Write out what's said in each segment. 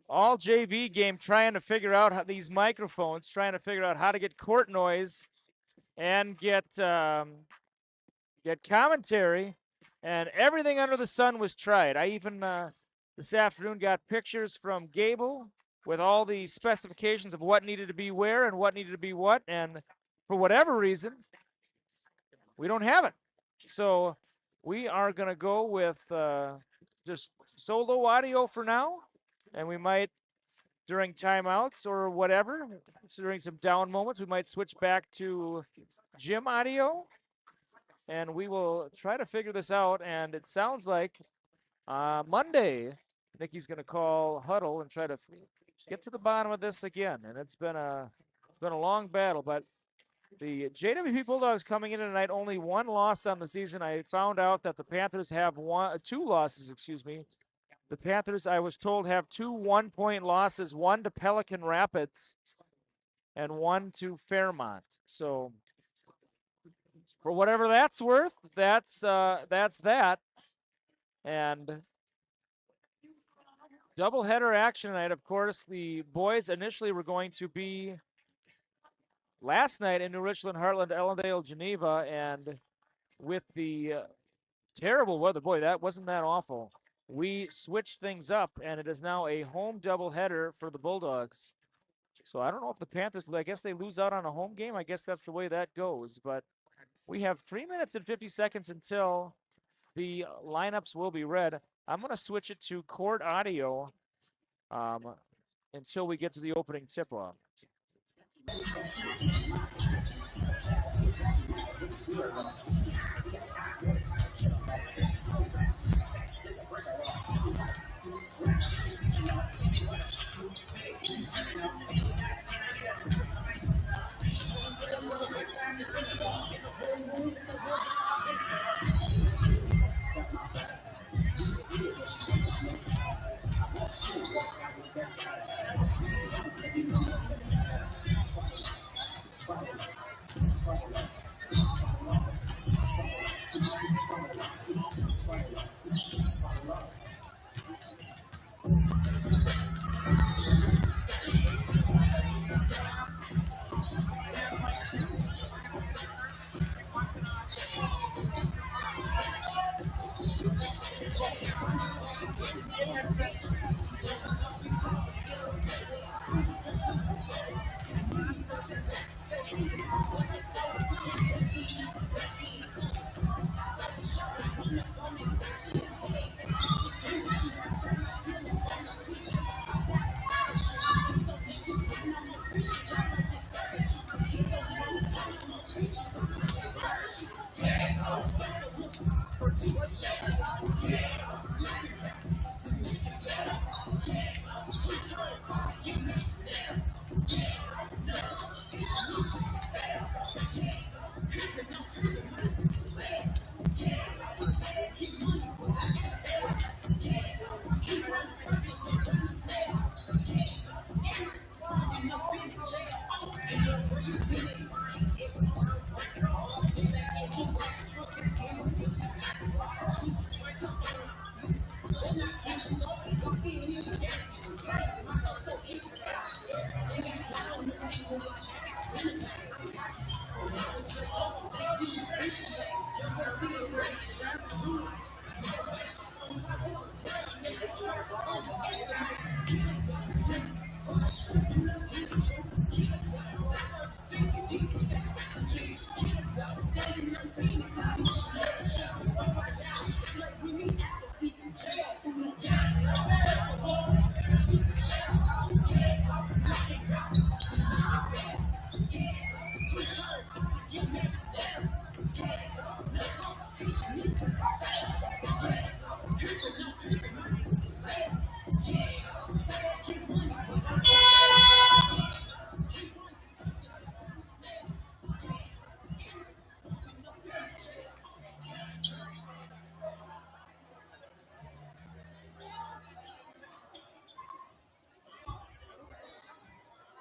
all JV game trying to figure out how these microphones, trying to figure out how to get court noise and get commentary, and everything under the sun was tried. I even this afternoon got pictures from Gable with all the specifications of what needed to be where and what needed to be what, and for whatever reason, we don't have it. So we are going to go with just solo audio for now, and we might, during timeouts or whatever, during some down moments, we might switch back to gym audio, and we will try to figure this out. And it sounds like Monday, Nikki's going to call huddle and try to get to the bottom of this again. And it's been a long battle, but the JWP Bulldogs coming in tonight, only one loss on the season. I found out that the Panthers have two losses, excuse me. The Panthers, I was told, have 2 1-point losses, one to Pelican Rapids and one to Fairmont. So for whatever that's worth, that's that. And doubleheader action tonight. Of course, the boys initially were going to be last night in New Richland, Heartland, Ellendale, Geneva, and with the terrible weather, boy, that wasn't that awful. We switched things up, and it is now a home doubleheader for the Bulldogs. So I don't know if the Panthers, I guess they lose out on a home game. I guess that's the way that goes. But we have 3 minutes and 50 seconds until the lineups will be read. I'm going to switch it to court audio until we get to the opening tip-off.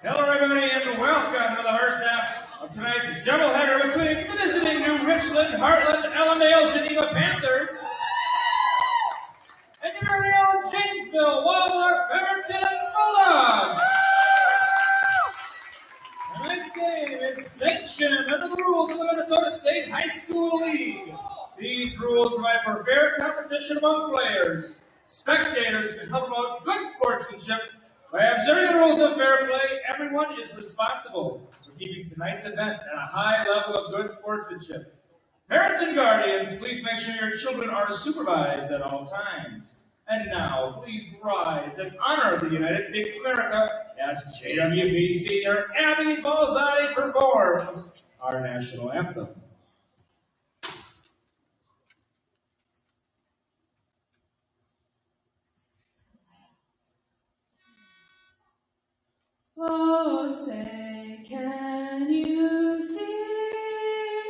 Hello, everybody, and welcome to the first half of tonight's doubleheader between the visiting New Richland, Heartland, Ellendale, Geneva Panthers and your very own Janesville Gainesville Waldorf Everton Bulldogs. Tonight's game is sanctioned under the rules of the Minnesota State High School League. These rules provide for fair competition among players. Spectators can help promote good sportsmanship. By observing the rules of fair play, everyone is responsible for keeping tonight's event at a high level of good sportsmanship. Parents and guardians, please make sure your children are supervised at all times. And now, please rise in honor of the United States of America as JWP senior Abby Balzani performs our national anthem. Oh, say, can you see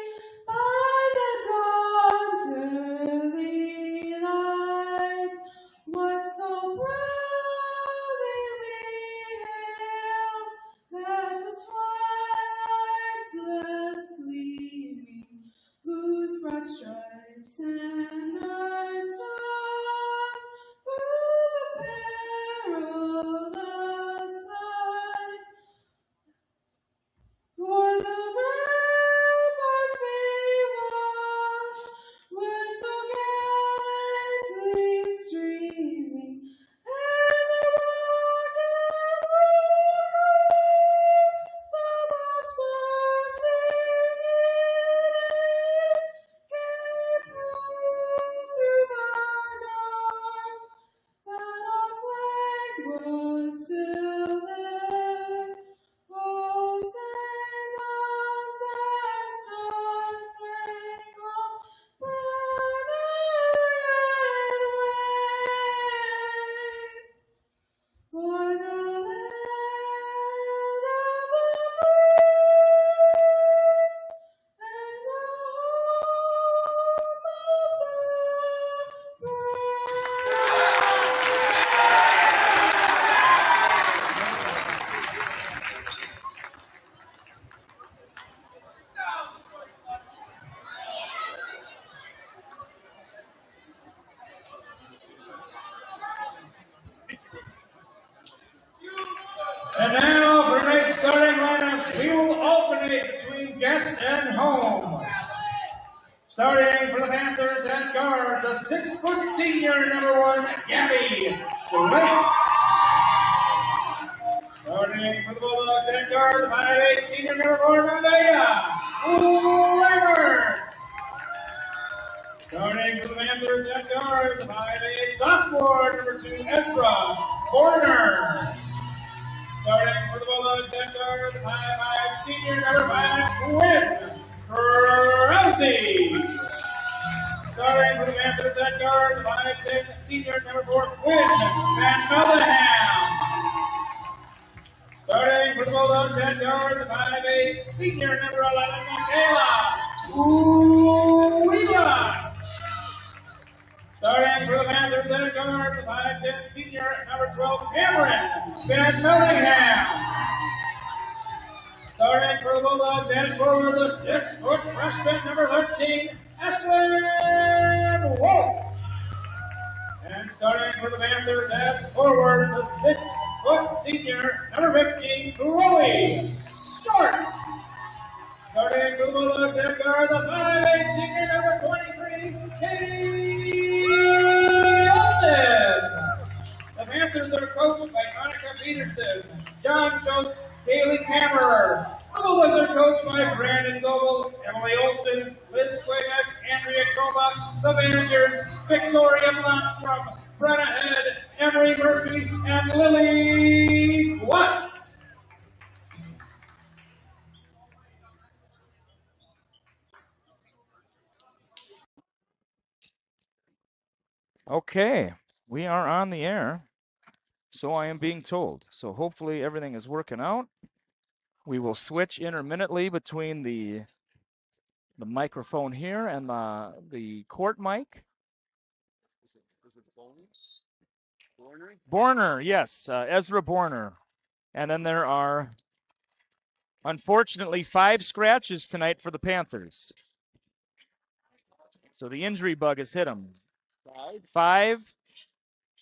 by the dawn's early light what so proudly we hailed, that the twilight's last gleaming, whose broad stripes and bright stars through the perilous fight o'er the ramparts we watched were so gallantly streaming, and the rockets roaring, the bombs bursting in air, gave proof through the night that our flag was still there. Oh, send us that star-spangled banner yet wave, for the land of the free and the home of the And now for tonight's starting lineups, we will alternate between guest and home. Starting for the Panthers at guard, the 6-foot senior number 1, Gabby Schleich. Starting for the Bulldogs at guard, the 5'8" senior number 4, Mandaya Lambert. Starting for the Panthers at guard, the 5'8" sophomore number 2, Ezra Horner. Starting for the Bulldogs at guard, the 5'5" senior number 5, Quinn Rousey. Starting for the Panthers at guard, the 5'10" senior number 4, Quinn Van Mellingham. Starting for the Bulldogs at guard, the 5'8" senior number 11, Michaela Wheelock. Starting for the Panthers at guard, the 5'10" senior number 12, Cameron Van Mellingham. Starting for the Bulldogs at forward, the 6-foot freshman number 13, Ashlyn Wolf. And starting for the Panthers at forward, the 6-foot senior number 15, Chloe Stark. Starting for the Bulldogs at guard, the 5'8" senior number 23, Katie Olsen. The Panthers are coached by Annika Peterson, John Schultz, Kaylee Kammerer. The Bulldogs are coached by Brandon Goebel, Emily Olsen, Liz Quabeck, Andrea Krobach. The managers, Victoria Blomstrom, Brenna Head, Emery Murphy, and Lily West. Okay, we are on the air, so I am being told. So hopefully everything is working out. We will switch intermittently between the microphone here and the court mic. Is it Borner, yes, Ezra Borner. And then there are, unfortunately, 5 scratches tonight for the Panthers. So the injury bug has hit them. 5,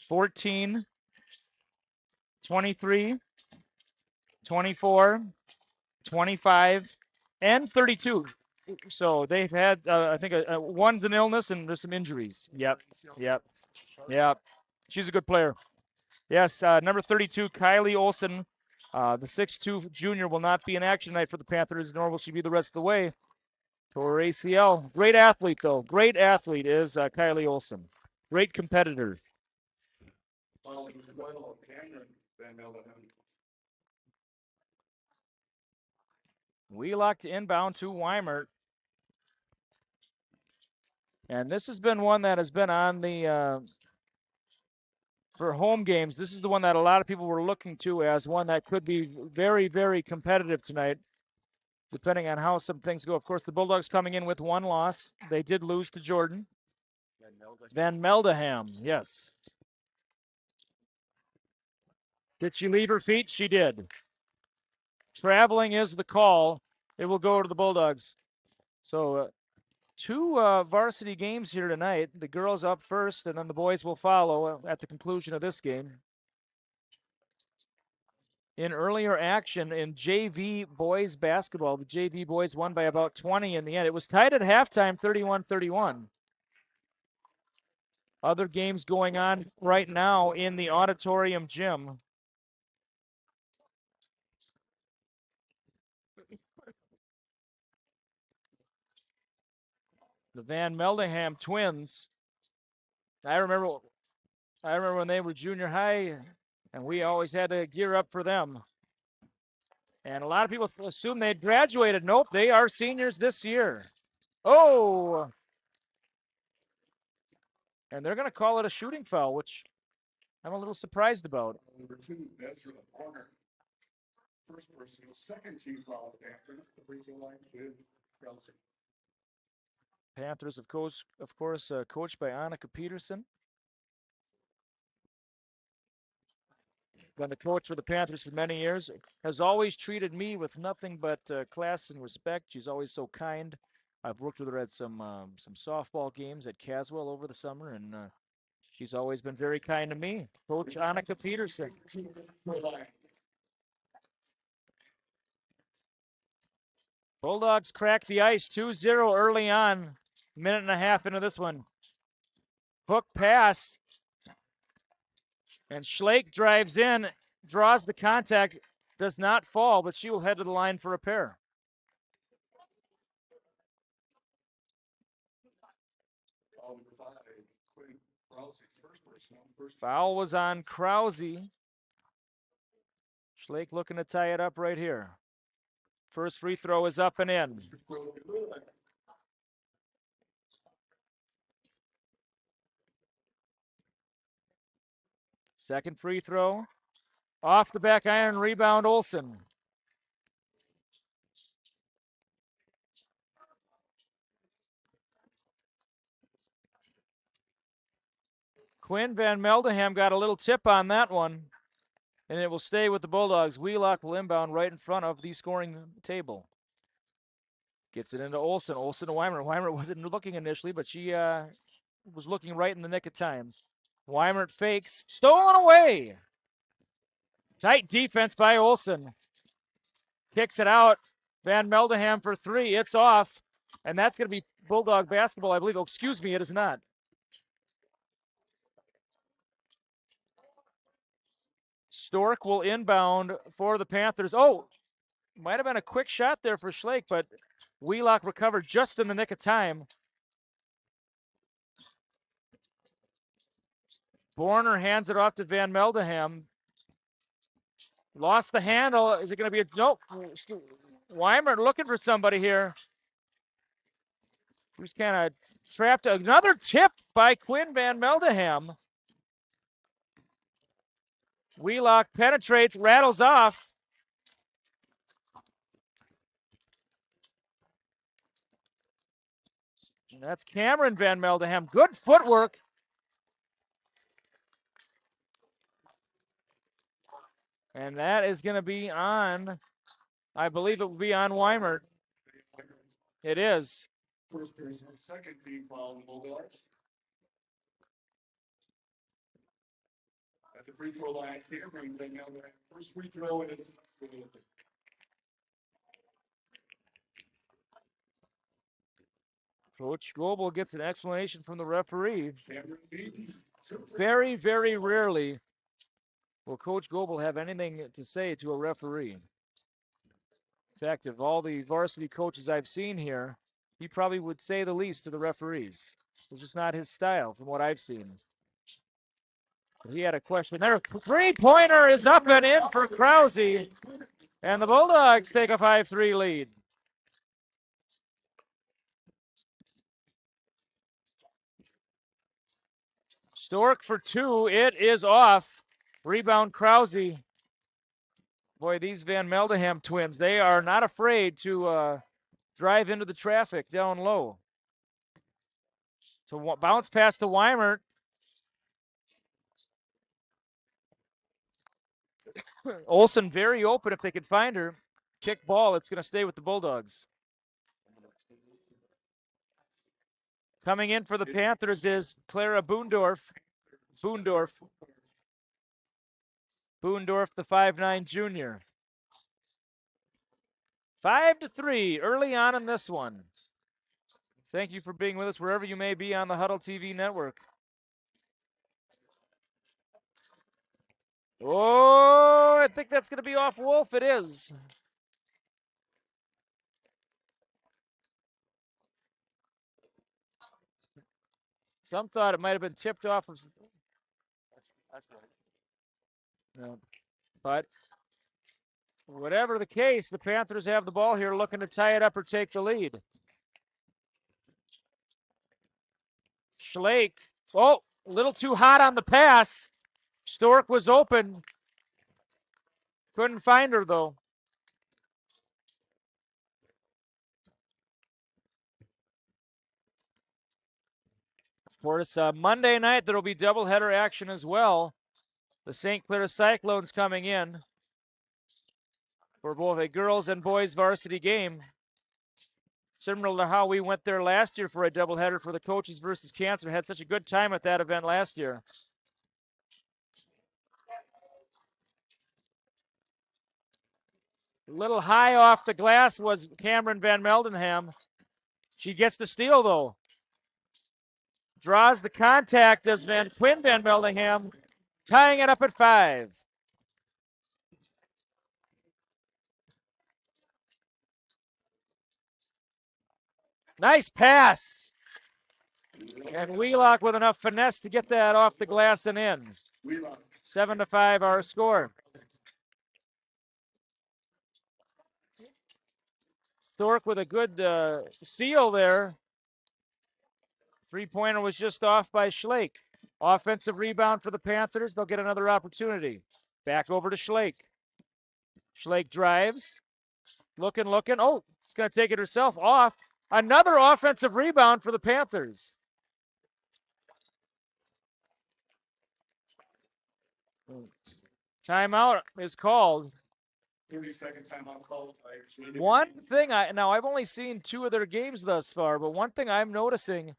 14, 23, 24, 25, and 32. So they've had, I think, one's an illness and there's some injuries. Yep. She's a good player. Yes, number 32, Kylie Olson, the 6'2 junior, will not be in action tonight for the Panthers, nor will she be the rest of the way. Tore ACL. Great athlete, though. Great athlete is Kylie Olson. Great competitor. Wheelock to inbound to Weimert. And this has been one that has been on the, for home games, this is the one that a lot of people were looking to as one that could be very, very competitive tonight, depending on how some things go. Of course, the Bulldogs coming in with one loss. They did lose to Jordan. Van Meldeham, yes. Did she leave her feet? She did. Traveling is the call. It will go to the Bulldogs. So two varsity games here tonight. The girls up first, and then the boys will follow at the conclusion of this game. In earlier action in JV boys basketball, the JV boys won by about 20 in the end. It was tied at halftime, 31-31. Other games going on right now in the auditorium gym. The Van Meldeham twins. I remember when they were junior high, and we always had to gear up for them. And a lot of people assume they'd graduated. Nope, they are seniors this year. Oh! And they're going to call it a shooting foul, which I'm a little surprised about. Number 2, Ezra Warner. First personal, second team foul after the free throw line with Kelsey. Panthers, of course, coached by Annika Peterson. Been the coach for the Panthers for many years. Has always treated me with nothing but class and respect. She's always so kind. I've worked with her at some softball games at Caswell over the summer, and she's always been very kind to me. Coach Annika Peterson. Bulldogs crack the ice 2-0 early on. Minute and a half into this one. Hook pass. And Schlake drives in, draws the contact, does not fall, but she will head to the line for a pair. Foul was on Krause. Schlake looking to tie it up right here. First free throw is up and in. Second free throw. Off the back iron, rebound Olson. Quinn Van Meldeham got a little tip on that one, and it will stay with the Bulldogs. Wheelock will inbound right in front of the scoring table. Gets it into Olson. Olson to Weimer. Weimer wasn't looking initially, but she was looking right in the nick of time. Weimer fakes. Stolen away. Tight defense by Olson. Kicks it out. Van Meldeham for three. It's off. And that's going to be Bulldog basketball, I believe. Oh, excuse me, it is not. Stork will inbound for the Panthers. Oh, might have been a quick shot there for Schlake, but Wheelock recovered just in the nick of time. Borner hands it off to Van Meldeham. Lost the handle. Is it going to be a nope? Weimer looking for somebody here. Who's kind of trapped. Another tip by Quinn Van Meldeham. Wheelock penetrates, rattles off. And that's Cameron Van Meldeham. Good footwork. And that is going to be on, I believe it will be on Weimer. It is. First person, second team foul, Bulldogs. At the free throw line, Cameron, they now their first free throw is. Coach Goebel gets an explanation from the referee. Cameron Beaton. Very, very rarely will Coach Goebel have anything to say to a referee. In fact, of all the varsity coaches I've seen here, he probably would say the least to the referees. It's just not his style from what I've seen. He had a question there. Three-pointer is up and in for Krause. And the Bulldogs take a 5-3 lead. Stork for two. It is off. Rebound Krause. Boy, these Van Meldeham twins, they are not afraid to drive into the traffic down low. So bounce pass to Weimert. Olsen very open if they could find her. Kick ball, it's going to stay with the Bulldogs. Coming in for the Panthers is Clara Boondorf. Boondorf, the 5'9" junior. 5-3 early on in this one. Thank you for being with us wherever you may be on the Huddle TV network. Oh, I think that's going to be off Wolf. It is. Some thought it might have been tipped off of. That's right. No. But whatever the case, the Panthers have the ball here looking to tie it up or take the lead. Schlake. Oh, a little too hot on the pass. Stork was open. Couldn't find her, though. Of course, Monday night, there will be doubleheader action as well. The St. Clair Cyclones coming in for both a girls and boys varsity game. Similar to how we went there last year for a doubleheader for the coaches versus cancer. Had such a good time at that event last year. A little high off the glass was Cameron Van Meldeham. She gets the steal, though. Draws the contact as Quinn Van Meldeham, tying it up at 5. Nice pass. And Wheelock with enough finesse to get that off the glass and in. 7-5 our score. Stork with a good seal there. Three-pointer was just off by Schlake. Offensive rebound for the Panthers. They'll get another opportunity. Back over to Schlake. Schlake drives. Looking. Oh, it's going to take it herself off. Another offensive rebound for the Panthers. Timeout is called. 30-second timeout called. One thing I've only seen 2 of their games thus far, but one thing I'm noticing,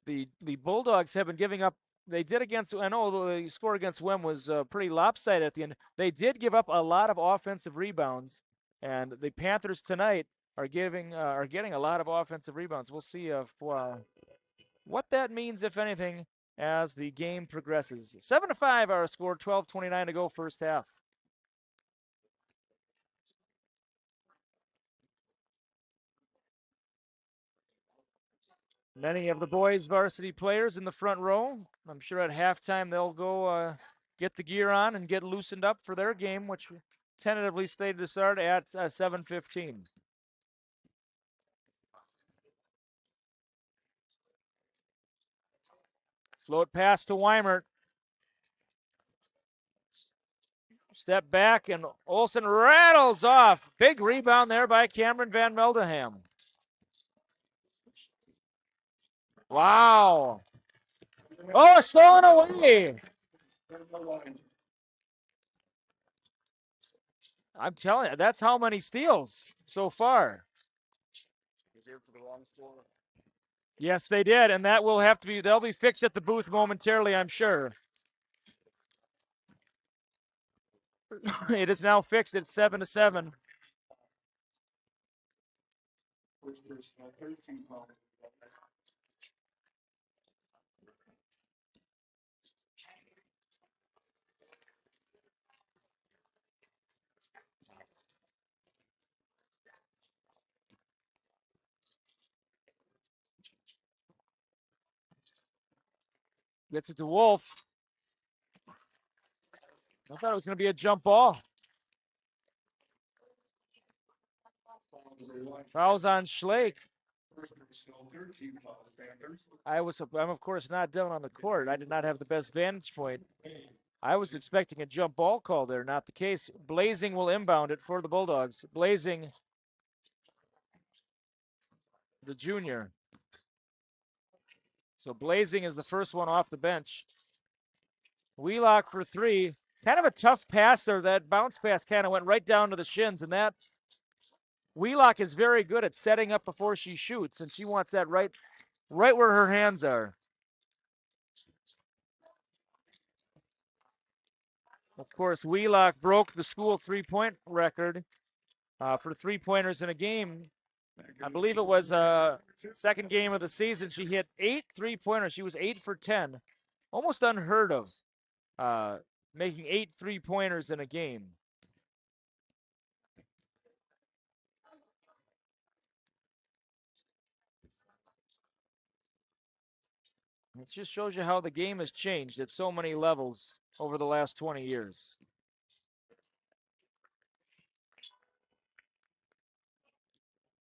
the Bulldogs have been giving up. They did against. I know the score against Wem was pretty lopsided at the end. They did give up a lot of offensive rebounds, and the Panthers tonight are getting a lot of offensive rebounds. We'll see if what that means, if anything, as the game progresses. 7-5 our score. 12:29 to go first half. Many of the boys' varsity players in the front row. I'm sure at halftime they'll go get the gear on and get loosened up for their game, which tentatively slated to start at 7:15. Float pass to Weimert. Step back, and Olsen rattles off. Big rebound there by Cameron Van Meldeham. Wow. Oh, stolen away. I'm telling you, that's how many steals so far. Yes, they did, and that will have to be, they'll be fixed at the booth momentarily, I'm sure. It is now fixed at 7-7. First personal, 13 foul. Gets it to Wolf. I thought it was going to be a jump ball. Fouls on Schlake. First personal, 13 foul, Panthers. I'm of course not down on the court. I did not have the best vantage point. I was expecting a jump ball call there, not the case. Blazing will inbound it for the Bulldogs. Blazing, the junior. So Blazing is the first one off the bench. Wheelock for three. Kind of a tough pass there. That bounce pass kind of went right down to the shins, and that Wheelock is very good at setting up before she shoots, and she wants that right where her hands are. Of course, Wheelock broke the school three-point record for three-pointers in a game. I believe it was second game of the season. She hit 8 3-pointers. She was 8 for 10. Almost unheard of, making 8 3-pointers in a game. It just shows you how the game has changed at so many levels over the last 20 years.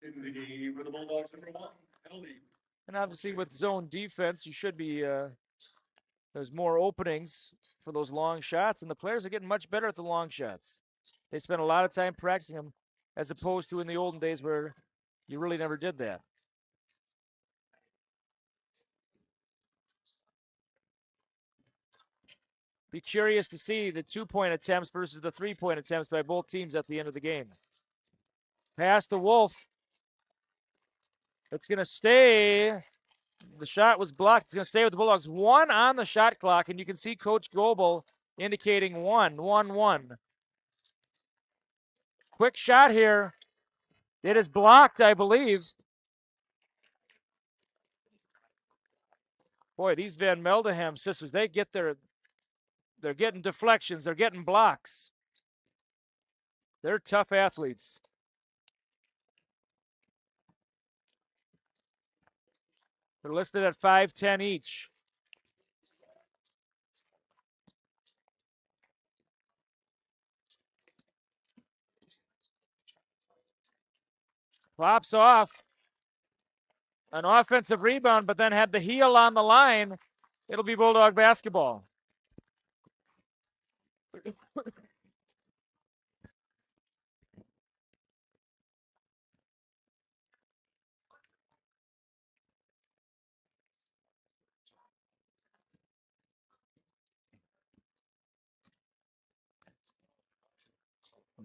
In the game for the Bulldogs, number 1, Ellie. And obviously with zone defense, you should be, there's more openings for those long shots, and the players are getting much better at the long shots. They spend a lot of time practicing them as opposed to in the olden days where you really never did that. Be curious to see the 2-point attempts versus the 3-point attempts by both teams at the end of the game. Pass to Wolf. It's going to stay. The shot was blocked. It's going to stay with the Bulldogs. 1 on the shot clock, and you can see Coach Goebel indicating 1. Quick shot here. It is blocked, I believe. Boy, these Van Meldeham sisters, they're getting deflections. They're getting blocks. They're tough athletes. They're listed at 5'10" each. Pops off. An offensive rebound, but then had the heel on the line. It'll be Bulldog basketball.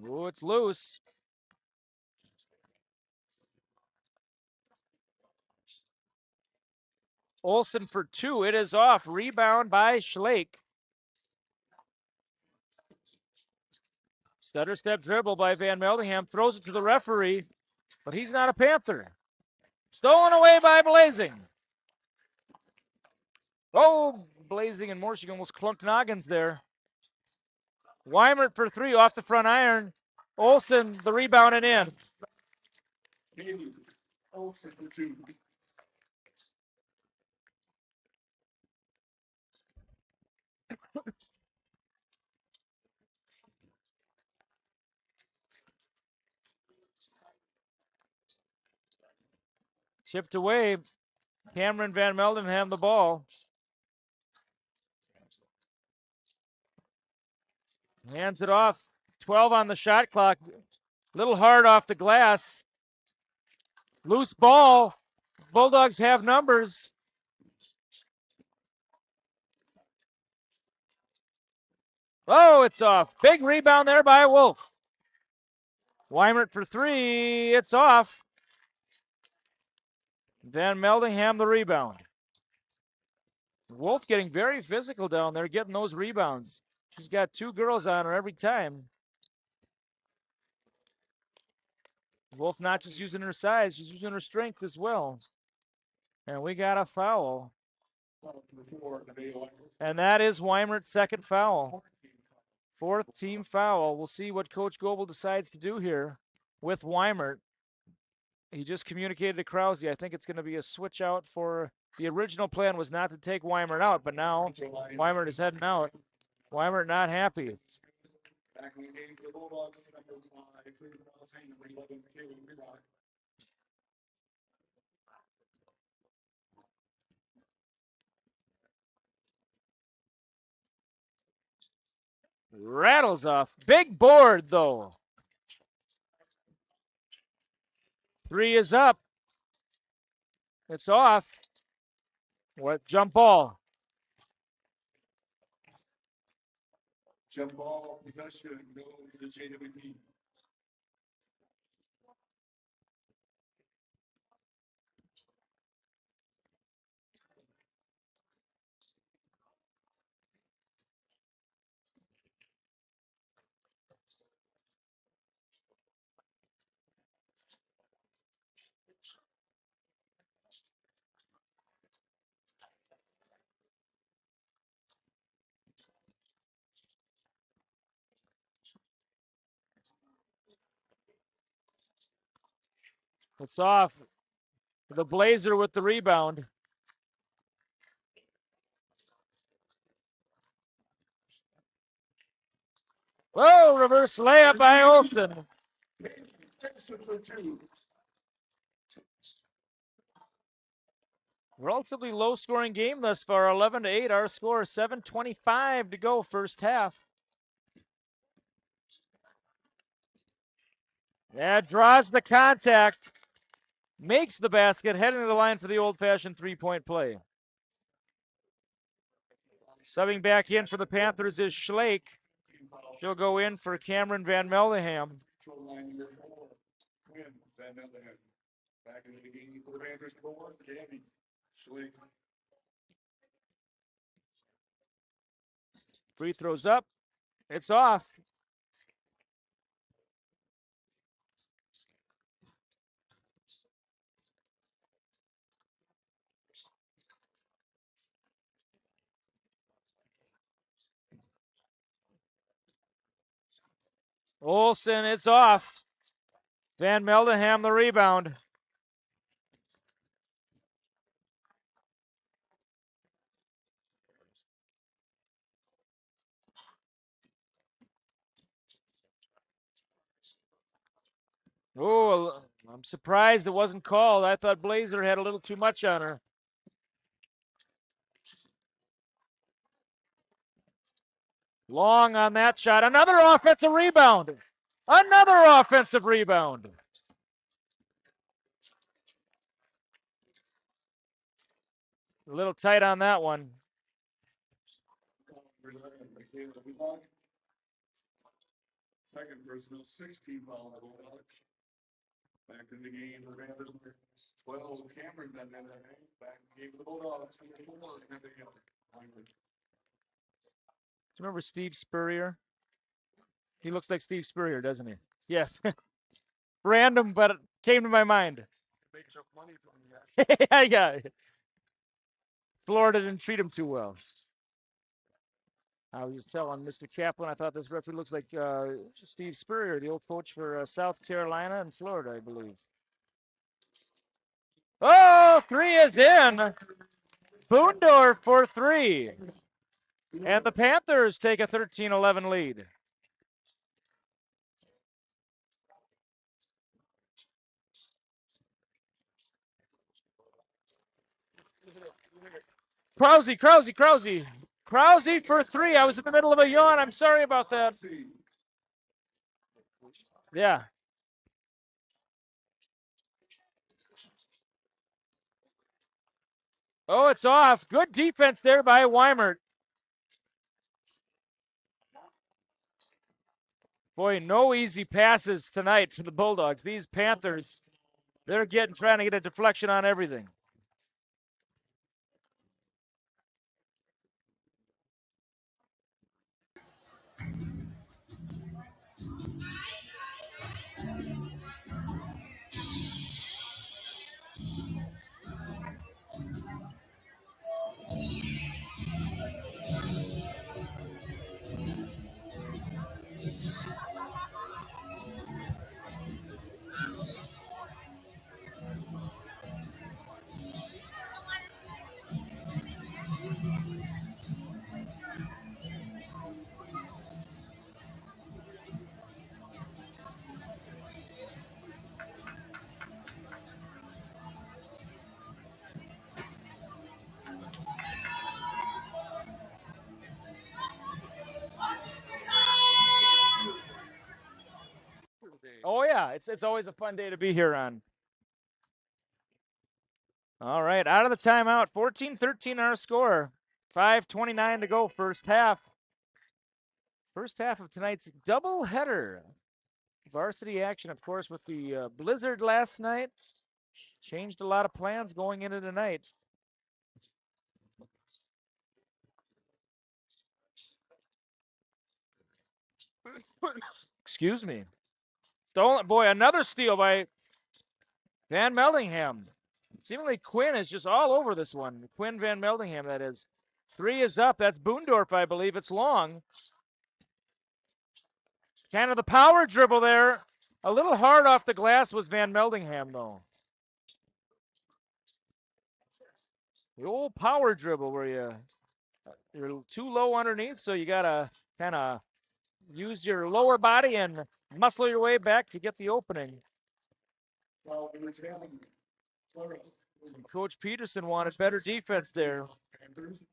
Ooh, it's loose. Olsen for 2. It is off. Rebound by Schlake. Stutter step dribble by Van Meldingham. Throws it to the referee, but he's not a Panther. Stolen away by Blazing. Oh, Blazing and Morshig almost clunked noggins there. Weimert for 3 off the front iron. Olsen, the rebound and in. Haley, Olsen for 2. Chipped away. Cameron Van Meldingham the ball. Hands it off. 12 on the shot clock. Little hard off the glass. Loose ball. Bulldogs have numbers. Oh, it's off. Big rebound there by Wolf. Weimert for 3. It's off. Van Meldingham the rebound. Wolf getting very physical down there, getting those rebounds. She's got 2 girls on her every time. Wolf not just using her size, she's using her strength as well. And we got a foul. And that is Weimert's second foul. Fourth team foul. We'll see what Coach Goebel decides to do here with Weimert. He just communicated to Krause. I think it's going to be a switch out for the original plan was not to take Weimert out, but now Weimert is heading out. Weimert not happy. Rattles off. Big board, though. 3 is up. It's off. What jump ball? Jump ball possession goes to JWP. It's off. The Blazer with the rebound. Whoa, reverse layup by Olsen. Relatively low scoring game thus far, 11-8. Our score, 7:25 to go first half. Yeah, draws the contact. Makes the basket, heading to the line for the old-fashioned three-point play. Subbing back in for the Panthers is Schlake. She'll go in for Cameron Van Meldeham. Back into the game for the Panthers forward, Gabby Schlake. Free throws up. It's off. Olsen, it's off. Van Meldeham the rebound. Oh, I'm surprised it wasn't called. I thought Blazer had a little too much on her. Long on that shot. Another offensive rebound. Another offensive rebound. A little tight on that one. Second personal, 16 foul. Back in the game for Panthers. 12, Cameron then back in the game for the Bulldogs. Do you remember Steve Spurrier? He looks like Steve Spurrier, doesn't he? Yes. Random, but it came to my mind. Make enough money from that. Yeah. Florida didn't treat him too well. I was just telling Mr. Kaplan, I thought this referee looks like Steve Spurrier, the old coach for South Carolina and Florida, I believe. Oh, 3 is in. Boondorf for 3. And the Panthers take a 13-11 lead. Krause for 3. I was in the middle of a yawn. I'm sorry about that. Yeah. Oh, it's off. Good defense there by Weimert. Boy, no easy passes tonight for the Bulldogs. These Panthers, they're trying to get a deflection on everything. Yeah, it's always a fun day to be here on. All right, out of the timeout, 14-13 our score. 5:29 to go, first half. First half of tonight's doubleheader. Varsity action, of course, with the blizzard last night. Changed a lot of plans going into tonight. Excuse me. Stolen, boy, another steal by Van Meldingham. Seemingly Quinn is just all over this one. Quinn Van Meldingham, that is. 3 is up. That's Boondorf, I believe. It's long. Kind of the power dribble there. A little hard off the glass was Van Meldingham, though. The old power dribble where you're too low underneath, so you got to kind of use your lower body and muscle your way back to get the opening. Well, we were telling Coach Peterson wanted better defense there. Panthers.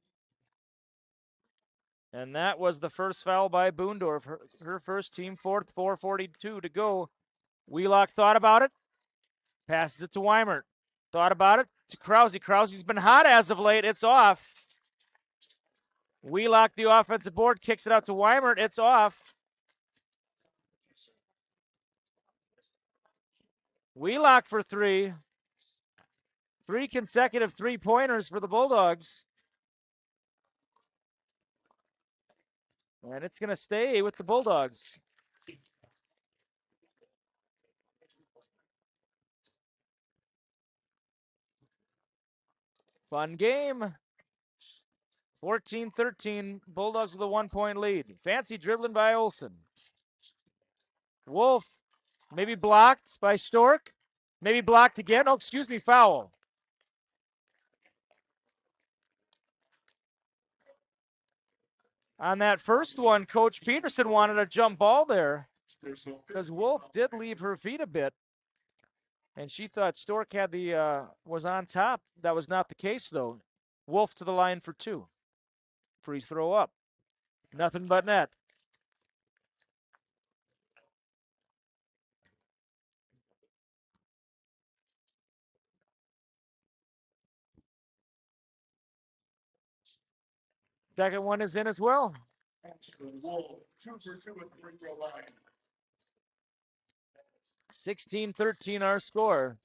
And that was the first foul by Boondorf. Her first team, fourth, 4:42 to go. Wheelock thought about it, passes it to Weimert. Thought about it to Krause. Krause's been hot as of late. It's off. Wheelock, the offensive board, kicks it out to Weimert. It's off. Wheelock for 3. 3 consecutive three-pointers for the Bulldogs. And it's going to stay with the Bulldogs. Fun game. 14-13, Bulldogs with a 1-point lead. Fancy dribbling by Olsen. Wolf, maybe blocked by Stork. Maybe blocked again. Oh, excuse me, foul. On that first one, Coach Peterson wanted a jump ball there because Wolf did leave her feet a bit. And she thought Stork had was on top. That was not the case, though. Wolf to the line for 2. Free throw up. Nothing but net. Second one is in as well. Wolf, 2 for 2 at the free throw line. 16-13 our score.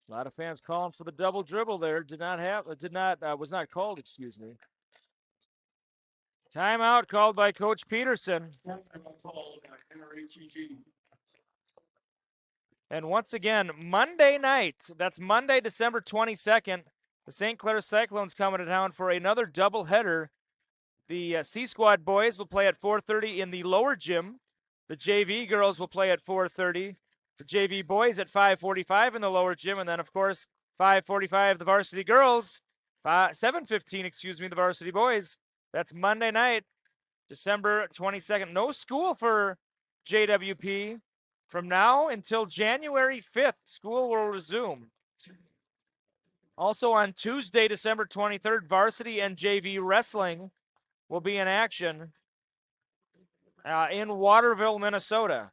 A lot of fans calling for the double dribble there. Was not called, excuse me. Timeout called by Coach Peterson. Timeout called by NRHEG. And once again, Monday night, that's Monday, December 22nd, the St. Clair Cyclones coming to town for another doubleheader. The C Squad boys will play at 4:30 in the lower gym. The JV girls will play at 4:30. The JV boys at 5:45 in the lower gym. And then, of course, 5:45, the varsity girls. 7:15, excuse me, the varsity boys. That's Monday night, December 22nd. No school for JWP. From now until January 5th, school will resume. Also on Tuesday, December 23rd, varsity and JV wrestling will be in action in Waterville, Minnesota.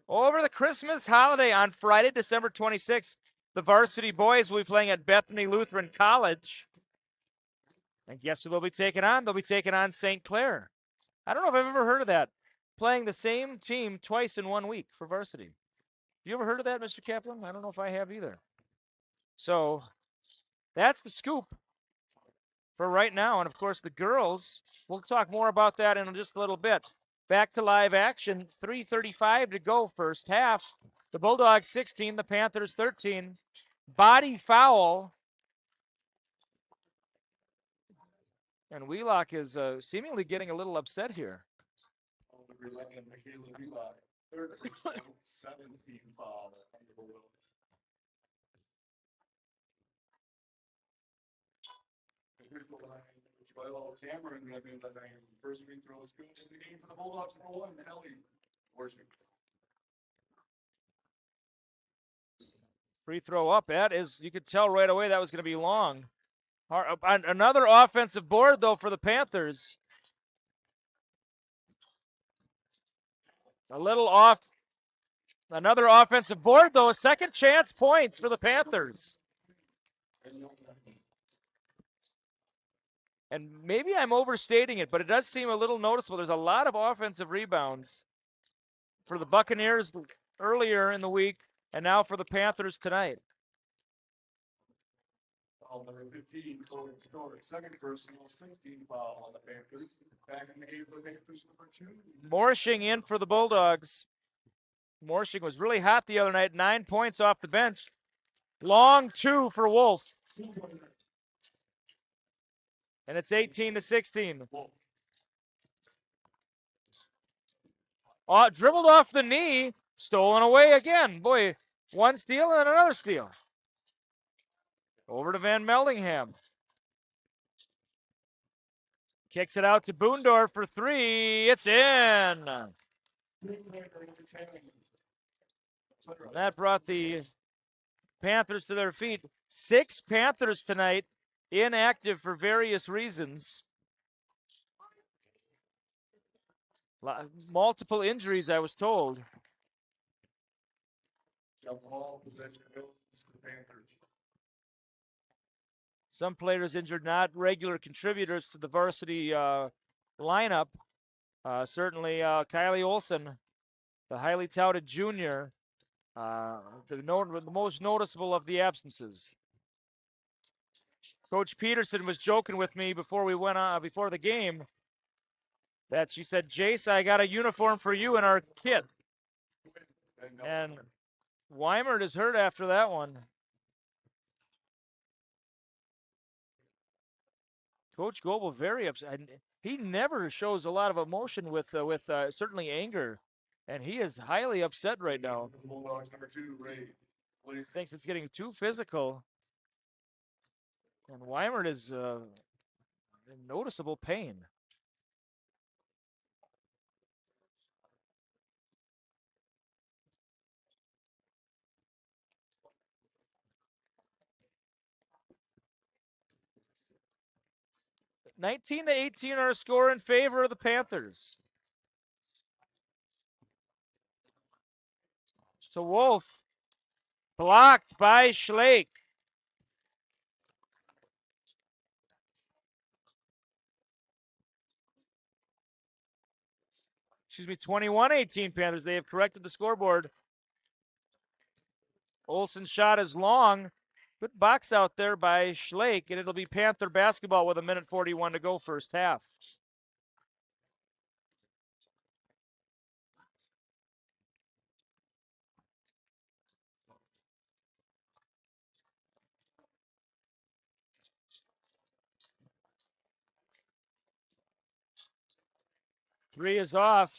Over the Christmas holiday on Friday, December 26th, the varsity boys will be playing at Bethany Lutheran College. And guess who they'll be taking on? They'll be taking on St. Clair. I don't know if I've ever heard of that. Playing the same team twice in 1 week for varsity. Have you ever heard of that, Mr. Kaplan? I don't know if I have either. So that's the scoop for right now. And of course, the girls, we'll talk more about that in just a little bit. Back to live action, 3:35 to go, first half. The Bulldogs 16, the Panthers 13. Body foul. And Wheelock is seemingly getting a little upset here. Michaela Levi, third 17 foul. 12, Cameron, first free throw is good in the game for the Bulldogs. Number 1, Ellie Worship. Free throw up. That is, you could tell right away that was going to be long. Another offensive board, though, for the Panthers. A little off. Another offensive board, though. Second chance points for the Panthers. And maybe I'm overstating it, but it does seem a little noticeable. There's a lot of offensive rebounds for the Buccaneers earlier in the week, and now for the Panthers tonight. Foul number 15, Cody Stewart. Second personal, 16 foul on the Panthers. Back in the game for the Panthers, number 2. Morshing in for the Bulldogs. Morshing was really hot the other night. 9 points off the bench. Long 2 for Wolf. And it's 18-16. Dribbled off the knee. Stolen away again. Boy, one steal and another steal. Over to Van Meldingham. Kicks it out to Boondorf for 3. It's in. That brought the Panthers to their feet. 6 Panthers tonight, inactive for various reasons. Multiple injuries, I was told. Some players injured, not regular contributors to the varsity lineup. Certainly Kylie Olson, the highly touted junior, the most noticeable of the absences. Coach Peterson was joking with me before we went on before the game that she said, "Jace, I got a uniform for you in our kit." And Weimert is hurt after that one. Coach Goebel very upset. He never shows a lot of emotion with certainly anger, and he is highly upset right now. Thinks it's getting too physical, and Weimert is in noticeable pain. (19-18) our score in favor of the Panthers. To Wolf. Blocked by Schlake. Excuse me, 21-18 Panthers. They have corrected the scoreboard. Olsen's shot is long. Good box out there by Schlake, and it'll be Panther basketball with 1:41 to go first half. Three is off.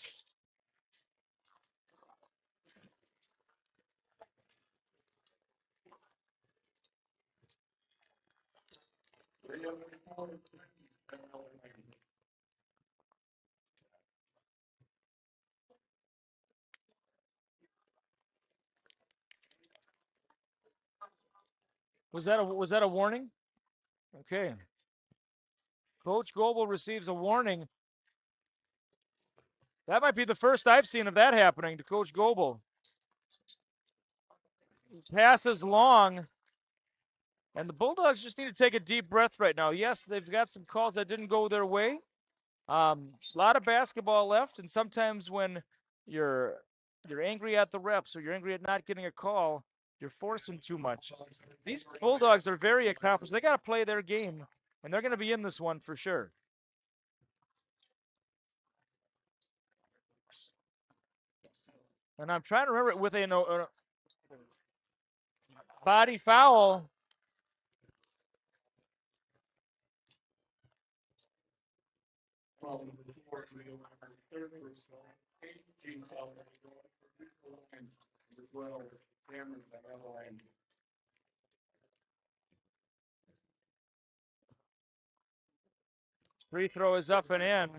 Was that a warning? Okay. Coach Goebel receives a warning. That might be the first I've seen of that happening to Coach Goebel. Passes long. And the Bulldogs just need to take a deep breath right now. Yes, they've got some calls that didn't go their way. A lot of basketball left, and sometimes when you're angry at the refs or you're angry at not getting a call, you're forcing too much. These Bulldogs are very accomplished. They got to play their game, and they're going to be in this one for sure. And I'm trying to remember it with a body foul. Free throw is up and in.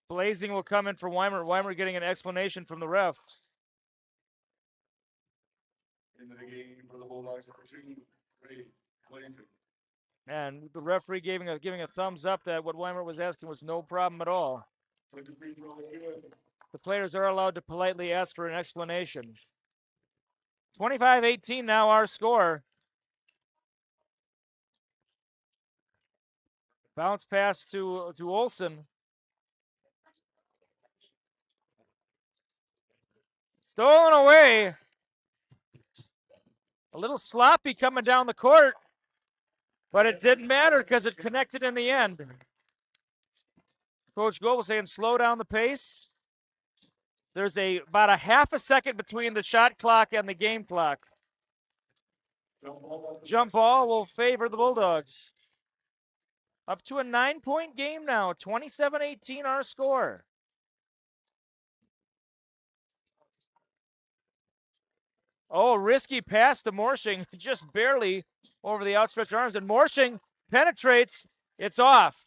Blazing will come in for Weimert. Weimert getting an explanation from the ref. Into the game for the Bulldogs, number 2, Ray. Blazing. And the referee giving a thumbs up that what Weimer was asking was no problem at all. Took the free throw good. The players are allowed to politely ask for an explanation. 25-18 now our score. Bounce pass to Olsen. Stolen away. A little sloppy coming down the court, but it didn't matter because it connected in the end. Coach Goble saying slow down the pace. There's about a half a second between the shot clock and the game clock. Jump ball will favor the Bulldogs. Up to a 9-point game now, 27-18 our score. Oh, risky pass to Morshing, just barely over the outstretched arms, and Morshing penetrates. It's off.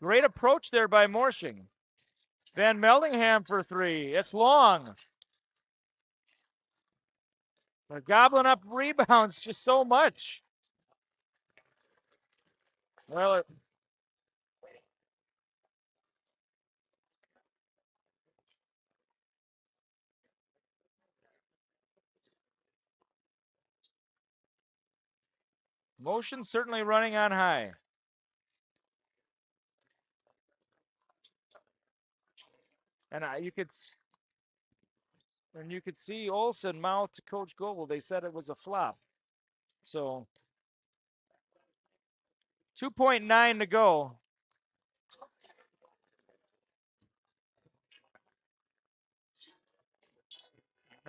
Great approach there by Morshing. Van Meldingham for three. It's long. They're gobbling up rebounds just so much. Well, motion certainly running on high. And you could see Olsen mouth to Coach Goble. They said it was a flop. So 2.9 to go.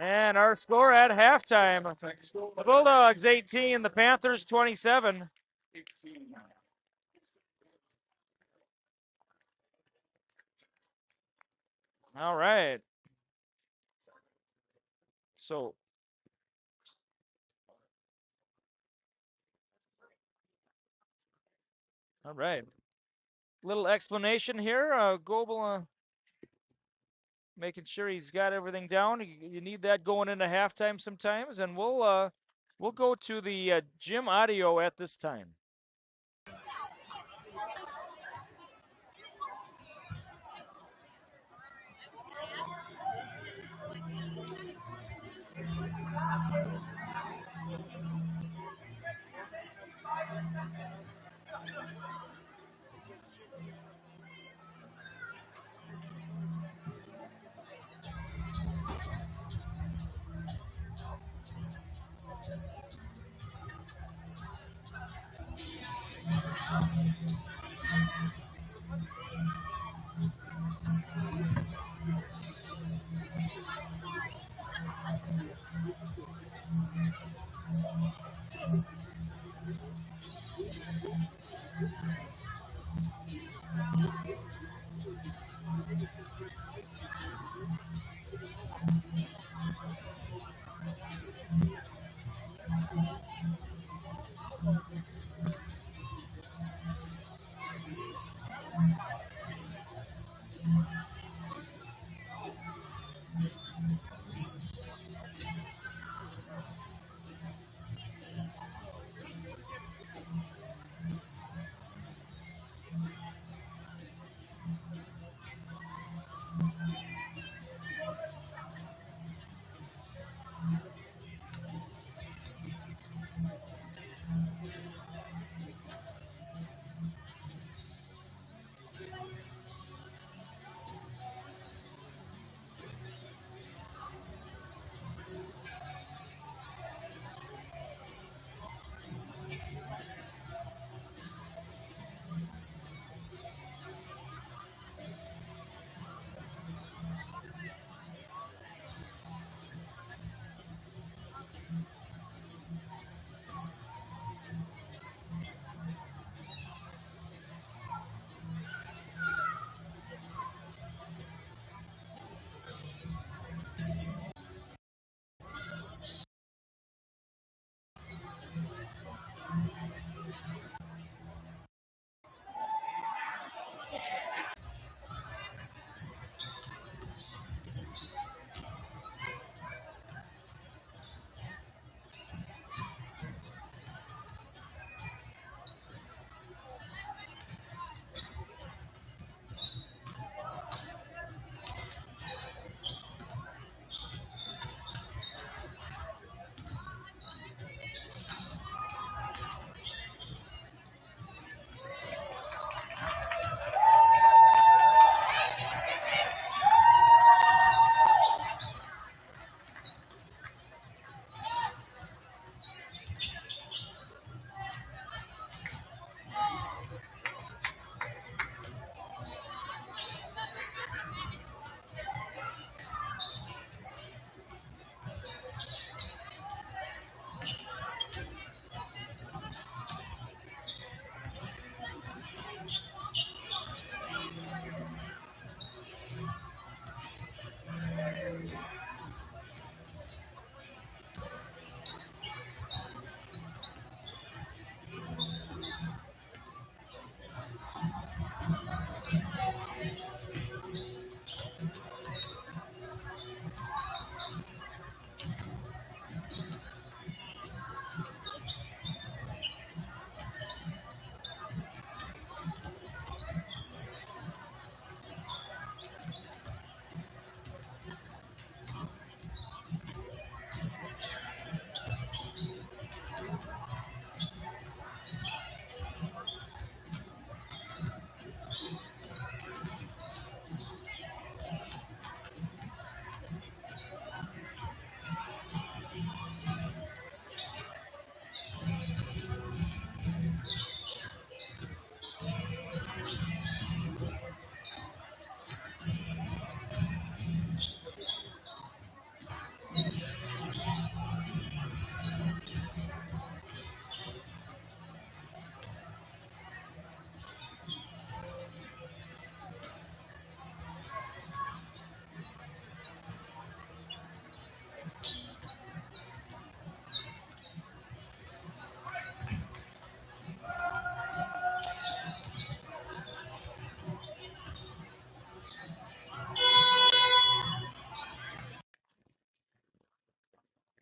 And our score at halftime. The Bulldogs 18, the Panthers 27. 18. All right. So all right. Little explanation here. Goble making sure he's got everything down. You need that going into halftime sometimes, and we'll go to the gym audio at this time.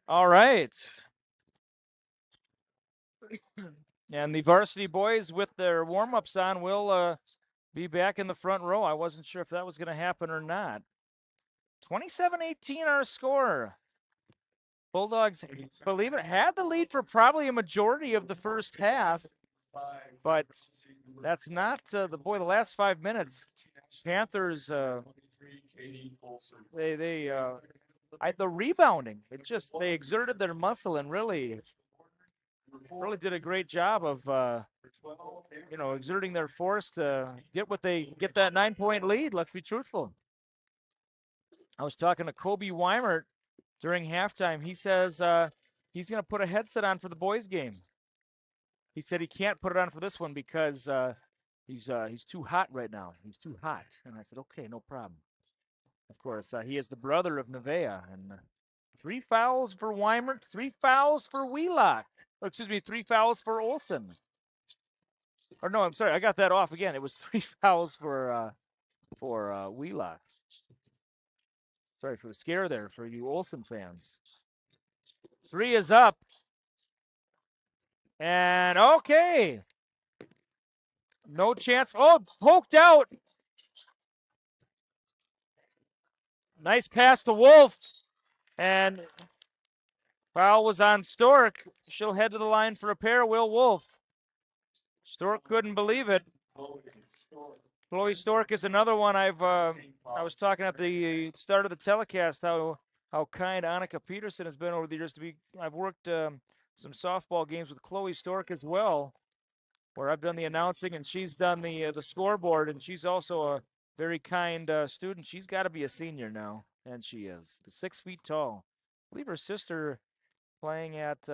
All right. And the varsity boys with their warm-ups on will be back in the front row. I wasn't sure if that was going to happen or not. 27-18 our score. Bulldogs, believe it, had the lead for probably a majority of the first half, but that's not the last 5 minutes. Panthers, the rebounding. They exerted their muscle and really did a great job of exerting their force to get that 9-point lead. Let's be truthful. I was talking to Kobe Weimert during halftime. He says he's going to put a headset on for the boys' game. He said he can't put it on for this one because he's too hot right now. He's too hot. And I said, okay, no problem. Of course, he is the brother of Nevaeh. And 3 fouls for Weimert, 3 fouls for Wheelock. Oh, excuse me, 3 fouls for Olson. Or no, I'm sorry, I got that off again. It was 3 fouls for Wheelock. Sorry for the scare there for you Olson fans. 3 is up. And okay. No chance. Oh, poked out. Nice pass to Wolf. And foul was on Stork. She'll head to the line for a pair. Will Wolf. Stork couldn't believe it. Chloe Stork is another one I was talking at the start of the telecast how kind Annika Peterson has been over the years I've worked some softball games with Chloe Stork as well, where I've done the announcing and she's done the scoreboard, and she's also a very kind student. She's got to be a senior now, and she is. 6 feet tall. I believe her sister playing at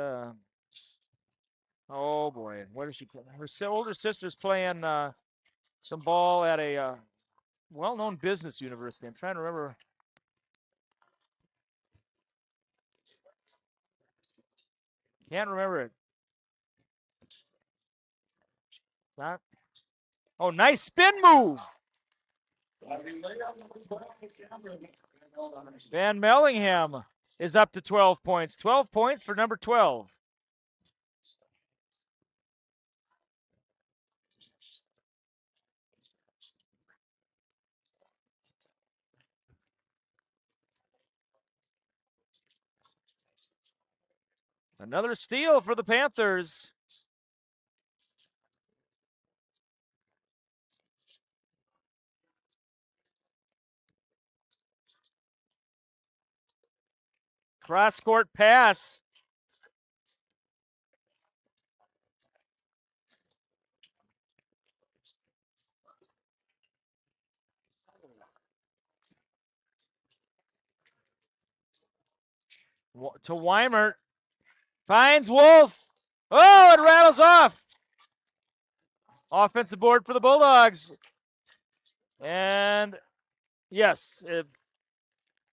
oh boy, what is she playing? Her older sister's playing some ball at a well-known business university. I'm trying to remember. Can't remember it. Not. Oh, nice spin move. Van Mellingham is up to 12 points. 12 points for number 12. Another steal for the Panthers. Cross-court pass. To Weimert. Finds Wolf. Oh, it rattles off. Offensive board for the Bulldogs. And yes,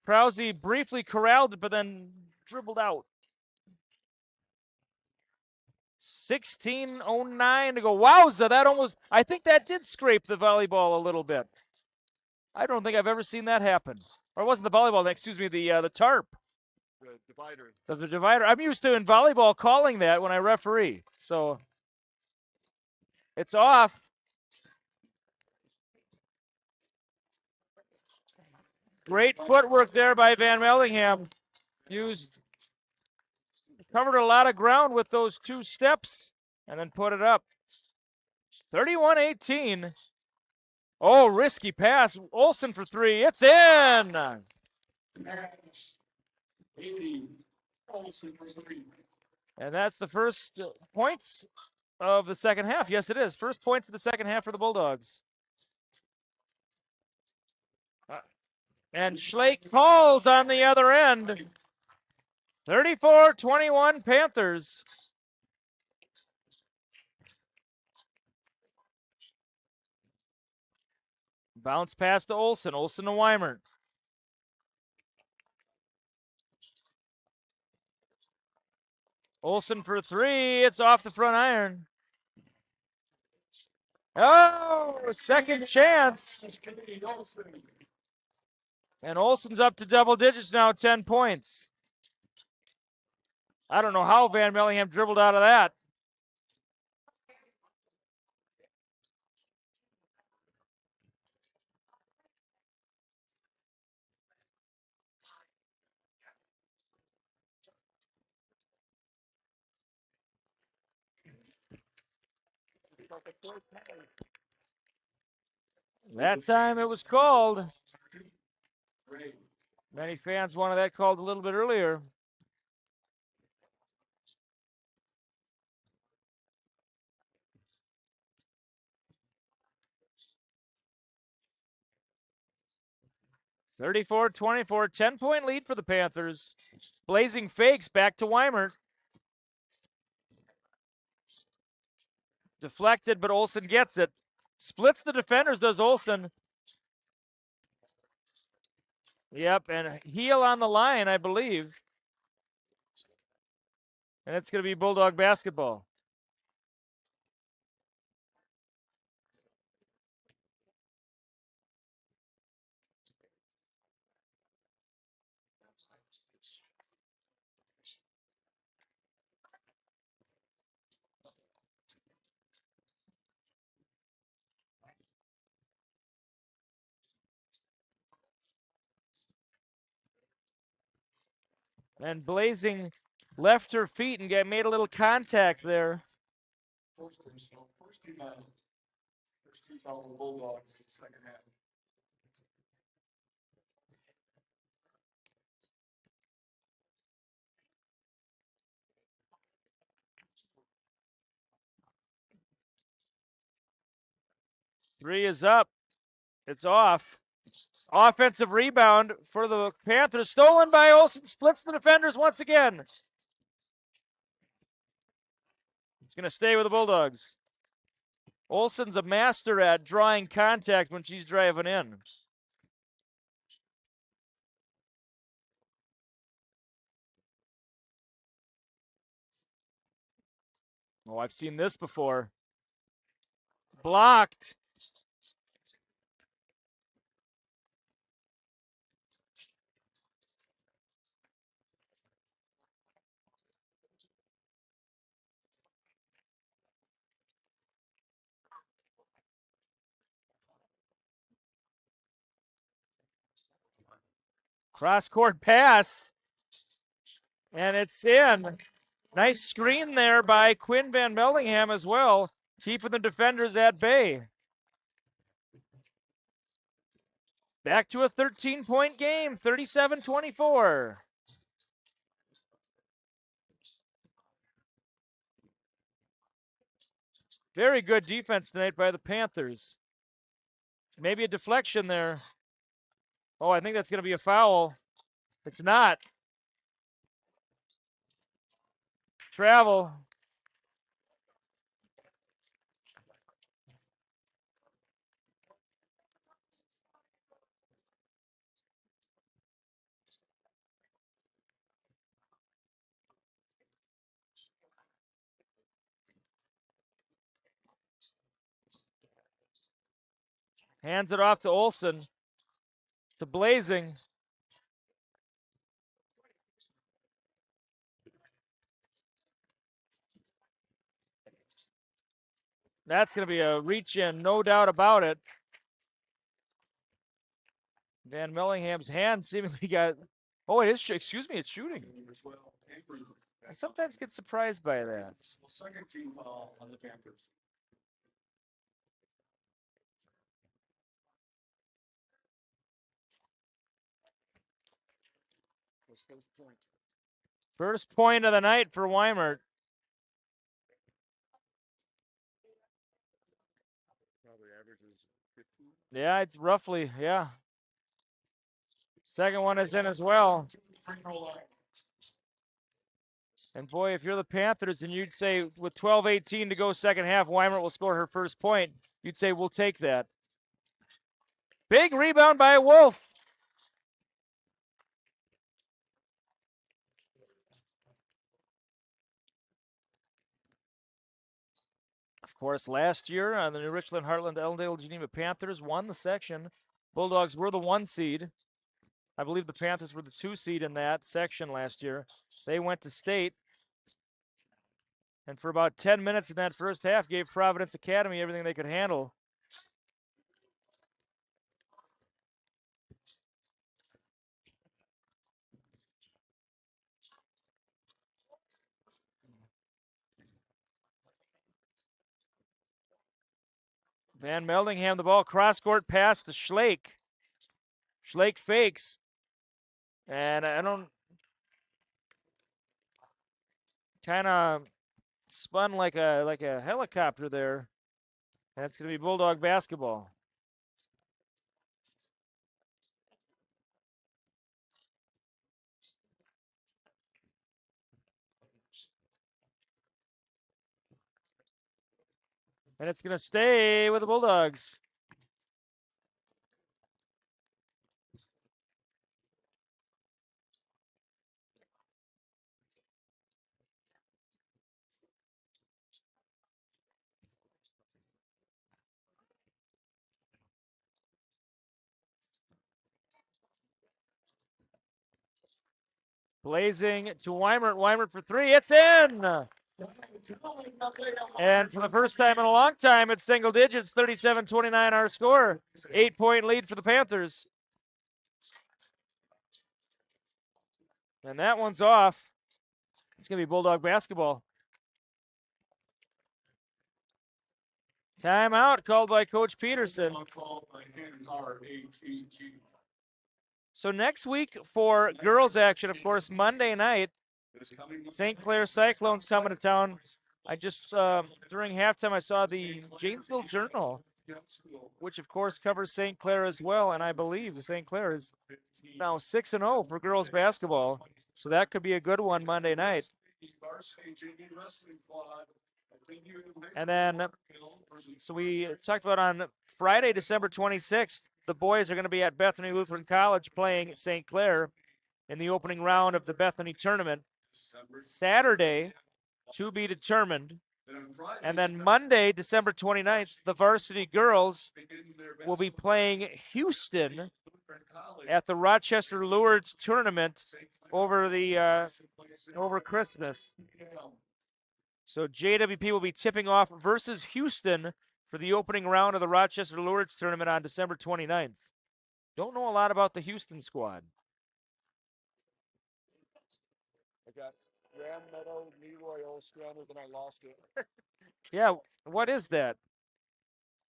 Krause briefly corralled it, but then dribbled out. 16:09 to go. Wowza, I think that did scrape the volleyball a little bit. I don't think I've ever seen that happen. Or it wasn't the volleyball, excuse me, the tarp. The divider. The divider. I'm used to in volleyball calling that when I referee. So it's off. Great footwork there by Van Mellingham. Covered a lot of ground with those 2 steps and then put it up. 31-18. Oh, risky pass. Olson for 3. It's in. 80. Olson for 3. And that's the first points of the second half. Yes, it is. First points of the second half for the Bulldogs. And Schlake calls on the other end. 34-21 Panthers. Bounce pass to Olson. Olson to Weimert. Olson for 3. It's off the front iron. Oh, second chance. And Olson's up to double digits now, 10 points. I don't know how Van Mellingham dribbled out of that. That time it was called. Many fans wanted that called a little bit earlier. (34-24), 10-point lead for the Panthers. Blazing fakes back to Weimert. Deflected, but Olsen gets it. Splits the defenders, does Olsen. Yep, and heel on the line, I believe. And it's going to be Bulldog basketball. And Blazing left her feet and made a little contact there. First team foul on the Bulldogs in the second half. Three is up. It's off. Offensive rebound for the Panthers. Stolen by Olsen. Splits the defenders once again. It's going to stay with the Bulldogs. Olsen's a master at drawing contact when she's driving in. Oh, I've seen this before. Blocked. Cross-court pass. And it's in. Nice screen there by Quinn Van Mellingham as well, keeping the defenders at bay. Back to a 13-point game, 37-24. Very good defense tonight by the Panthers. Maybe a deflection there. Oh, I think that's going to be a foul. It's not. Travel. Hands it off to Olsen. To Blazing. That's going to be a reach in, no doubt about it. Van Mellingham's hand seemingly got. Oh, it is. Excuse me, it's shooting. I sometimes get surprised by that. Second team foul on the Panthers. First point of the night for Weimert. Probably averages 15. Yeah, it's roughly, yeah. Second one is in as well. And boy, if you're the Panthers and you'd say with 12:18 to go second half, Weimert will score her first point, you'd say we'll take that. Big rebound by Wolf. Of course, last year, the New Richland, Heartland, Ellendale, Geneva Panthers won the section. Bulldogs were the 1 seed. I believe the Panthers were the 2 seed in that section last year. They went to state. And for about 10 minutes in that first half, gave Providence Academy everything they could handle. Van Meldingham, the ball cross-court pass to Schlake. Schlake fakes. And I don't... Kind of spun like a helicopter there. And it's going to be Bulldog basketball. And it's going to stay with the Bulldogs. Blazing to Weimert. Weimert for three. It's in. And for the first time in a long time, it's single digits. 37-29 our score. 8-point lead for the Panthers. And that one's off. It's going to be Bulldog basketball. Timeout called by Coach Peterson. So next week for girls action, of course, Monday night, St. Clair Cyclones coming to town. I just, during halftime, I saw the Janesville Journal, which of course covers St. Clair as well. And I believe St. Clair is now 6-0 for girls basketball. So that could be a good one Monday night. And then, so we talked about on Friday, December 26th, the boys are going to be at Bethany Lutheran College playing St. Clair in the opening round of the Bethany tournament. Saturday, to be determined. And then Monday, December 29th, the varsity girls will be playing Houston at the Rochester Lourdes tournament over Christmas. So JWP will be tipping off versus Houston for the opening round of the Rochester Lourdes tournament on December 29th. Don't know a lot about the Houston squad. I got Grand Meadow, Leroy Ostrander, then I lost it. Yeah, what is that?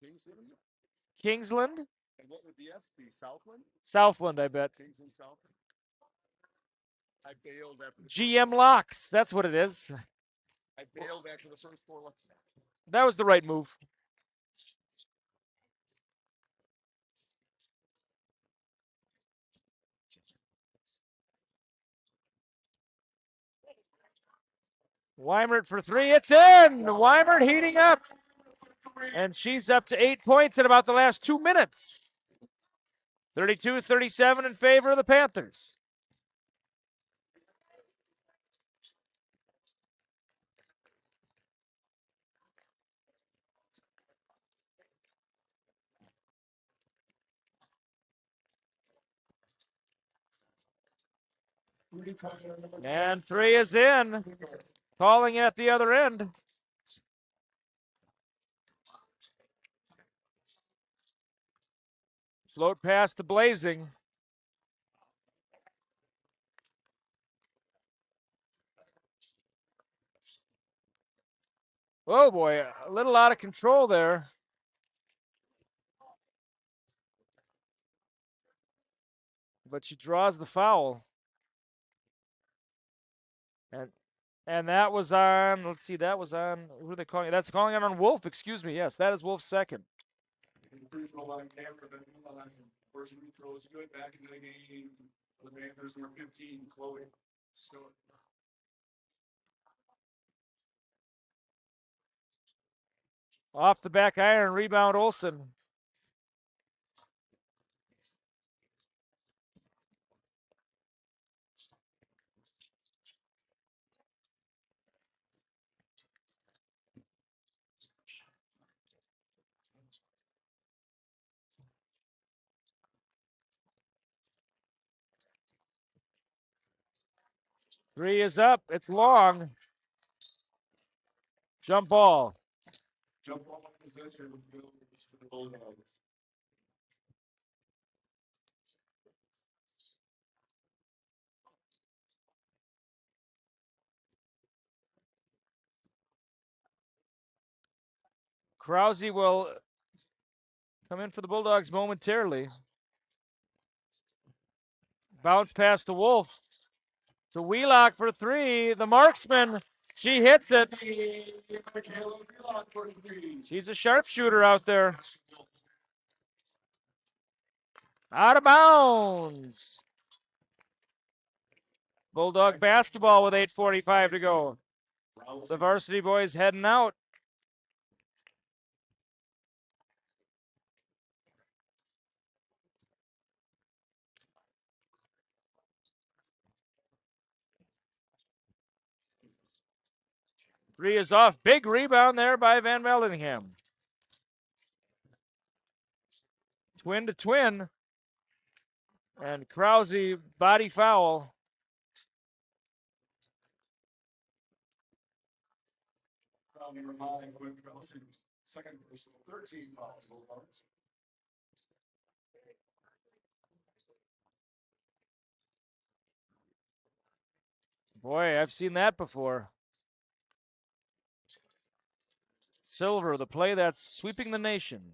Kingsland? Kingsland? And what would the S be? Southland? Southland, I bet. Kingsland, Southland? I bailed after the GM Locks, that's what it is. I bailed after the first four. That was the right move. Weimert for three. It's in. Weimert heating up. And she's up to 8 points in about the last 2 minutes. 32-37 in favor of the Panthers. And three is in. Calling at the other end. Float past the Blazing. Oh boy, a little out of control there. But she draws the foul. And that was on, let's see, that was on, who are they calling? That's calling it on Wolf, excuse me. Yes, that is Wolf's second. First free throw is good. Back into the game. The Panthers number 15, Chloe. Off the back iron, rebound Olsen. Three is up. It's long. Jump ball. Jump ball possession goes to the Bulldogs. Krause will come in for the Bulldogs momentarily. Bounce past the Wolf. To Wheelock for three. The marksman. She hits it. She's a sharpshooter out there. Out of bounds. Bulldog basketball with 8:45 to go. The varsity boys heading out. Three is off. Big rebound there by Van Meldingham. Twin to twin. And Krause body foul. Foul number 5, Quinn Krause, second personal, 13 fouls, Bulldogs. Boy, I've seen that before. Silver, the play that's sweeping the nation.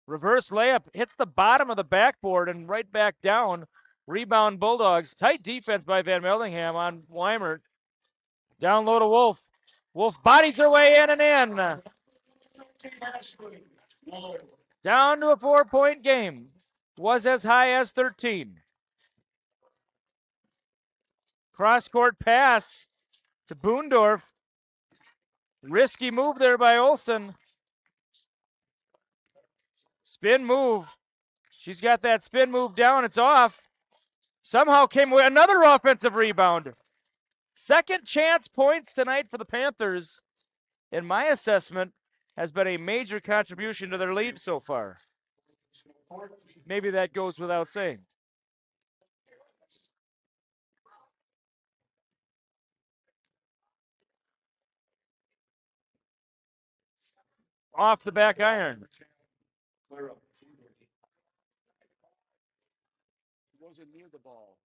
Reverse layup hits the bottom of the backboard and right back down. Rebound Bulldogs. Tight defense by Van Meldingham on Weimert. Down low to Wolf. Wolf bodies her way in and in. Down to a 4-point game. Was as high as 13. Cross-court pass to Boondorf. Risky move there by Olsen. Spin move. She's got that spin move down. It's off. Somehow came with another offensive rebound. Second chance points tonight for the Panthers, in my assessment, has been a major contribution to their lead so far. Maybe that goes without saying. Off the back iron. Clear up. Wasn't near the ball.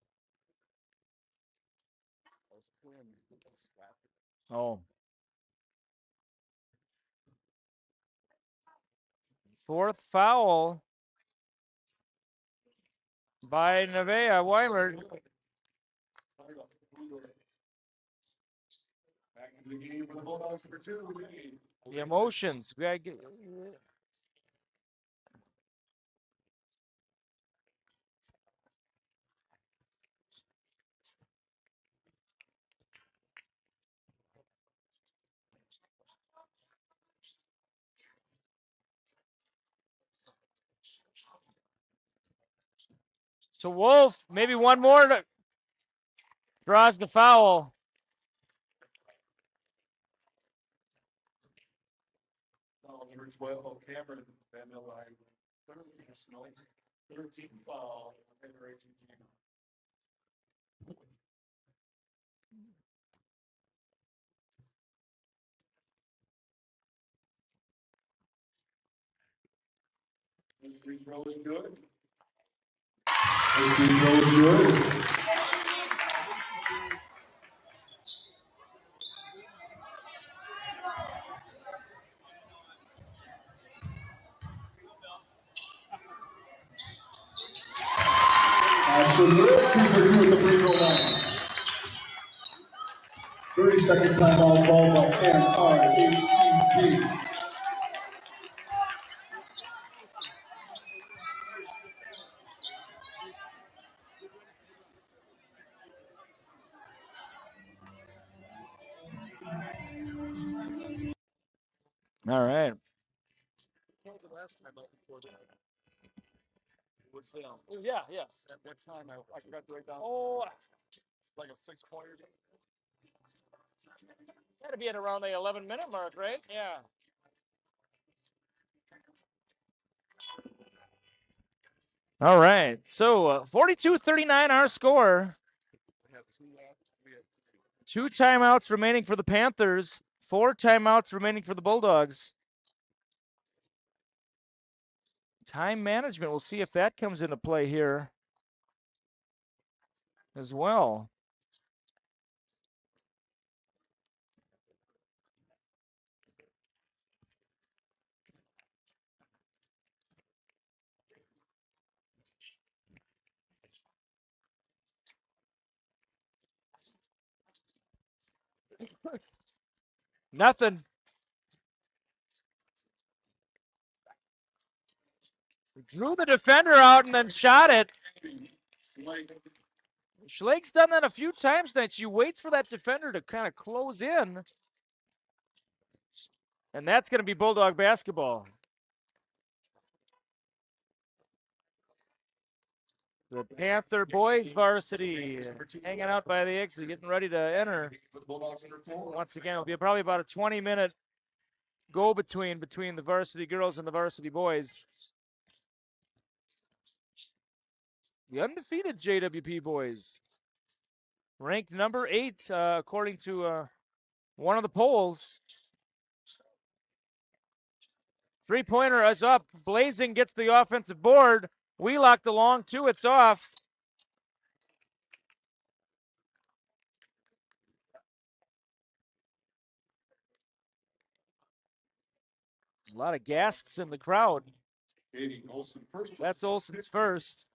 Oh. Fourth foul by Nevaeh Weimert. Back into the game for the Bulldogs for 2. The emotions. We gotta get. To Wolf, maybe one more. Draws the foul. Foul number 12, Cameron Van Meldingham. 13 foul, NRHEG. His free throw is good. His free throw is good. Ashton Wood, 2 for 2 at the free throw line. 32nd timeout ball by NRHEG. All right. Yeah, yes. At what time? I forgot to write down. Oh, Like a 6-pointer. got to be at around the 11-minute mark, right? Yeah. All right. So 42-39 our score. We have 2 left. We have 2 timeouts remaining for the Panthers. 4 timeouts remaining for the Bulldogs. Time management, we'll see if that comes into play here as well. Nothing. Drew the defender out and then shot it. Schlake's done that a few times tonight. She waits for that defender to kind of close in. And that's going to be Bulldog basketball. The Panther boys varsity hanging out by the exit, getting ready to enter. Once again, it'll be probably about a 20-minute go-between between the varsity girls and the varsity boys. The undefeated JWP boys, ranked number 8 according to one of the polls. Three-pointer is up. Blazing gets the offensive board. Wheelock the long two. It's off. A lot of gasps in the crowd. Olsen first. That's Olsen's first.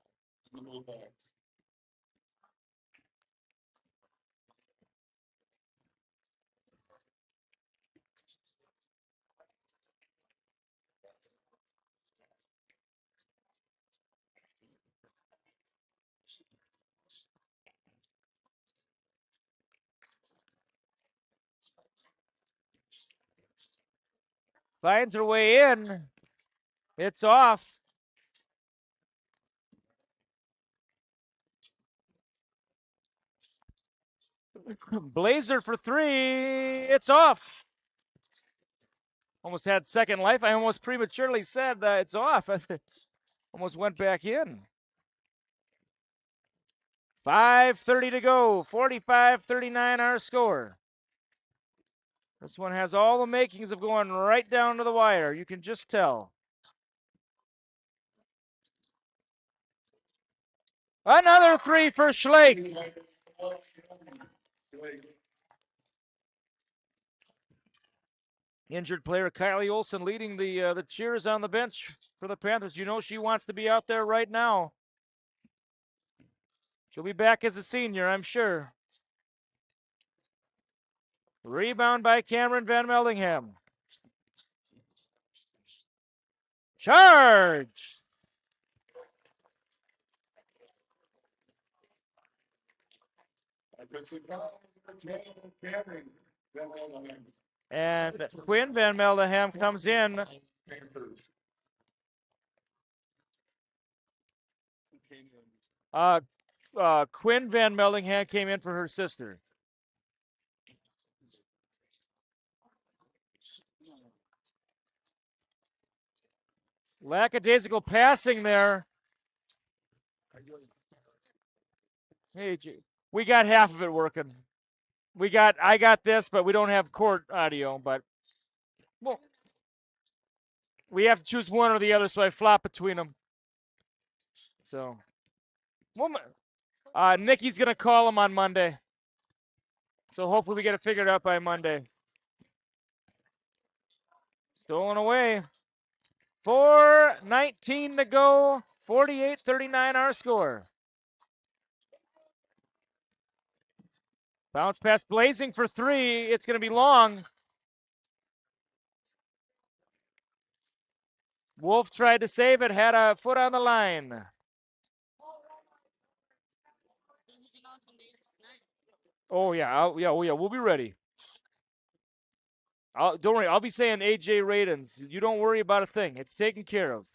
Finds her way in. It's off. Blazer for 3. It's off. Almost had second life. I almost prematurely said it's off. Almost went back in. 5:30 to go. 45-39 our score. This one has all the makings of going right down to the wire. You can just tell. Another 3 for Schlake. Injured player Kylie Olsen leading the cheers on the bench for the Panthers. You know she wants to be out there right now. She'll be back as a senior, I'm sure. Rebound by Cameron Van Meldingham. Charge! And Quinn Van Meldingham comes in. Quinn Van Meldingham came in for her sister. Lackadaisical passing there. Hey, we got half of it working. I got this, but we don't have court audio. But well, we have to choose one or the other, so I flop between them. So, Nikki's gonna call him on Monday. So hopefully we get it figured out by Monday. Stolen away. 4:19 to go. 48-39 our score. Bounce pass Blazing for 3. It's going to be long. Wolf tried to save it, had a foot on the line. Oh, yeah. We'll be ready. Don't worry. I'll be saying AJ Radens. You don't worry about a thing. It's taken care of.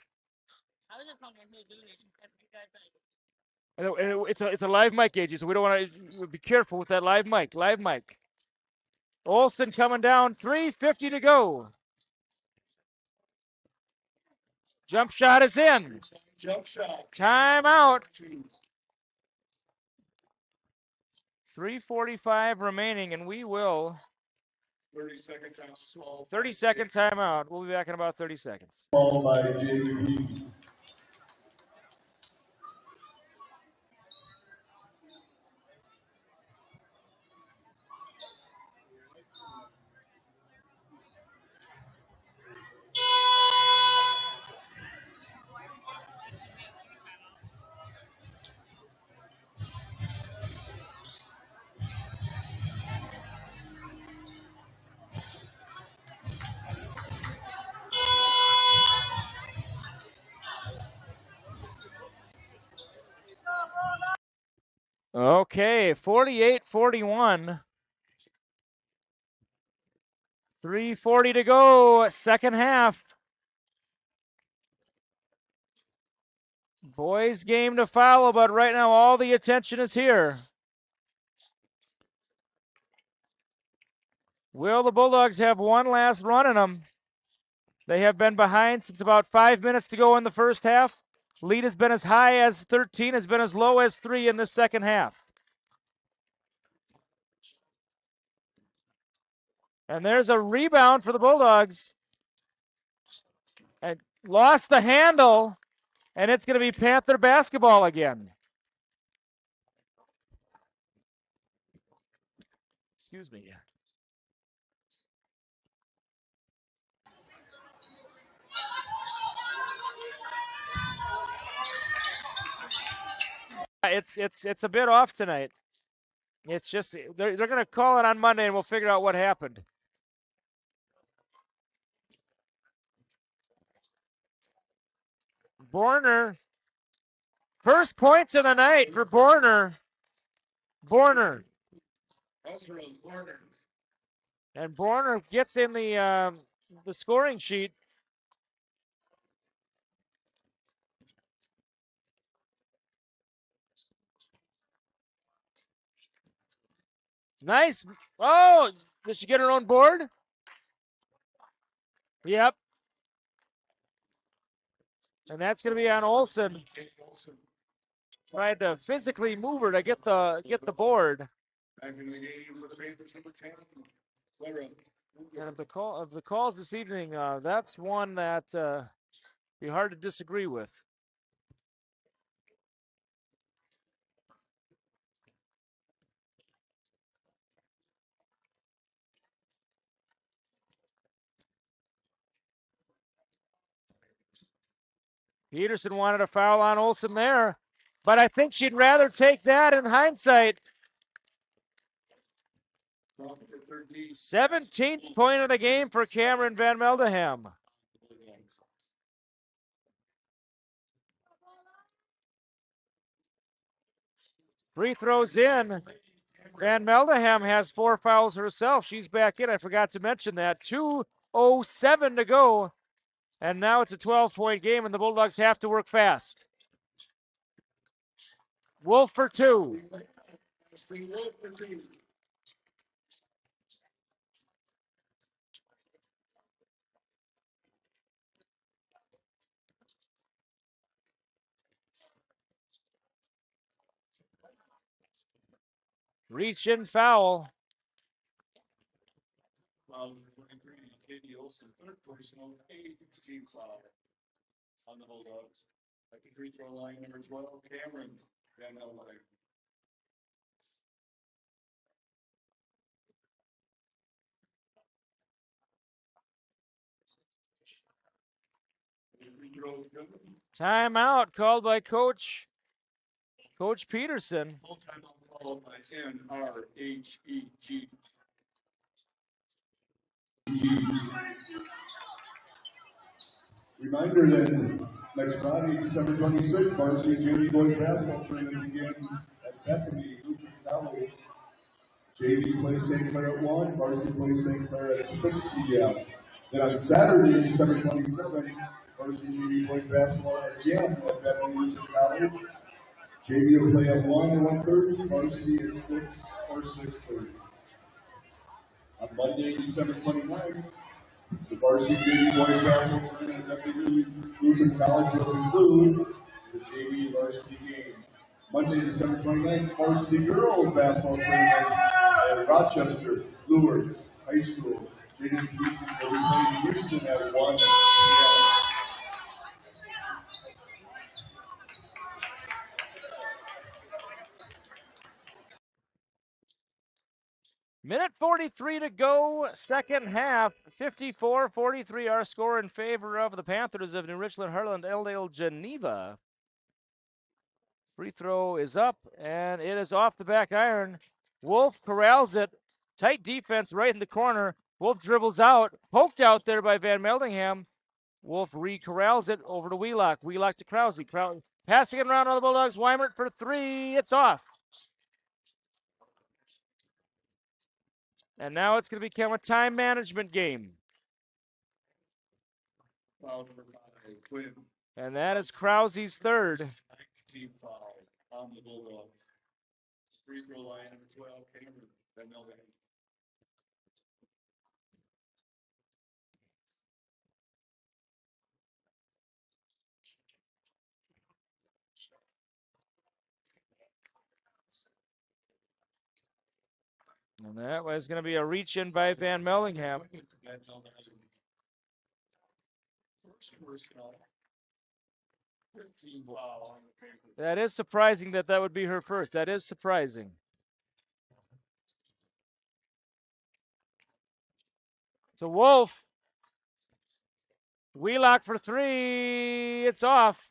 It's a live mic, AJ, so we don't want to be careful with that live mic. Live mic. Olsen coming down. 3:50 to go. Jump shot is in. Jump shot. Timeout. 2. 3:45 remaining, and we will 30-second time. 30-second timeout. We'll be back in about 30 seconds. Ball by JWP. Okay, 48-41. 3:40 to go, second half. Boys game to follow, but right now all the attention is here. Will the Bulldogs have one last run in them? They have been behind since about 5 minutes to go in the first half. Lead has been as high as 13, has been as low as 3 in the second half. And there's a rebound for the Bulldogs. And lost the handle, and it's going to be Panther basketball again. Excuse me. It's a bit off tonight. It's just they're going to call it on Monday, and we'll figure out what happened. Borner, first points of the night for Borner. And Borner gets in the scoring sheet. Nice. Oh, did she get her own board? Yep. And that's going to be on Olsen. Tried to physically move her to get the board. Back in the game with the Panthers, number 10. Clara. And of the calls this evening, that's one that be hard to disagree with. Peterson wanted a foul on Olsen there, but I think she'd rather take that in hindsight. 17th point of the game for Cameron Van Meldeham. Free throws in. Van Meldeham has 4 fouls herself. She's back in. I forgot to mention that. 2:07 to go. And now it's a 12-point game, and the Bulldogs have to work fast. Wolf for 2. Reach in foul. Foul number 23, Katie Olsen, third personal, 8th team foul on the Bulldogs. At the free throw line, number 12, Cameron Van Meldeham. Timeout called by Coach Peterson. Full timeout followed by NRHEG. Reminder that next Friday, December 26th, Varsity JV boys basketball tournament begins at Bethany Lutheran College. JV plays St. Clair at 1, Varsity plays St. Clair at 6 p.m. Then on Saturday, December 27th, Varsity JV boys basketball again at Bethany Lutheran College. JV will play at 1 and 1:30, Varsity at 6 or 6:30. On Monday, December 29th, the Varsity JV boys basketball tournament at Bethany Lutheran College will conclude the JV Varsity game. Monday, December 29th, Varsity Girls Basketball Tournament at Rochester Lures High School. JWP will be playing Houston at 1 p.m. Minute 43 to go, second half. 54-43, our score in favor of the Panthers of New Richland, Harlan, Elldale, Geneva. Free throw is up, and it is off the back iron. Wolf corrals it. Tight defense right in the corner. Wolf dribbles out, poked out there by Van Meldingham. Wolf re-corrals it over to Wheelock. Wheelock to Krause. Passing it around on the Bulldogs. Weimert for three. It's off. And now it's going to become a time management game. Foul number 5, Quinn. And that is Krause's third. Team foul on the Bulldogs. Free throw line number 12, Cameron Van Meldingham. And that was going to be a reach in by Van Meldingham. First personal. 15 foul on the Panthers. That is surprising that would be her first. That is surprising. So Wolf. Wheelock for three. It's off.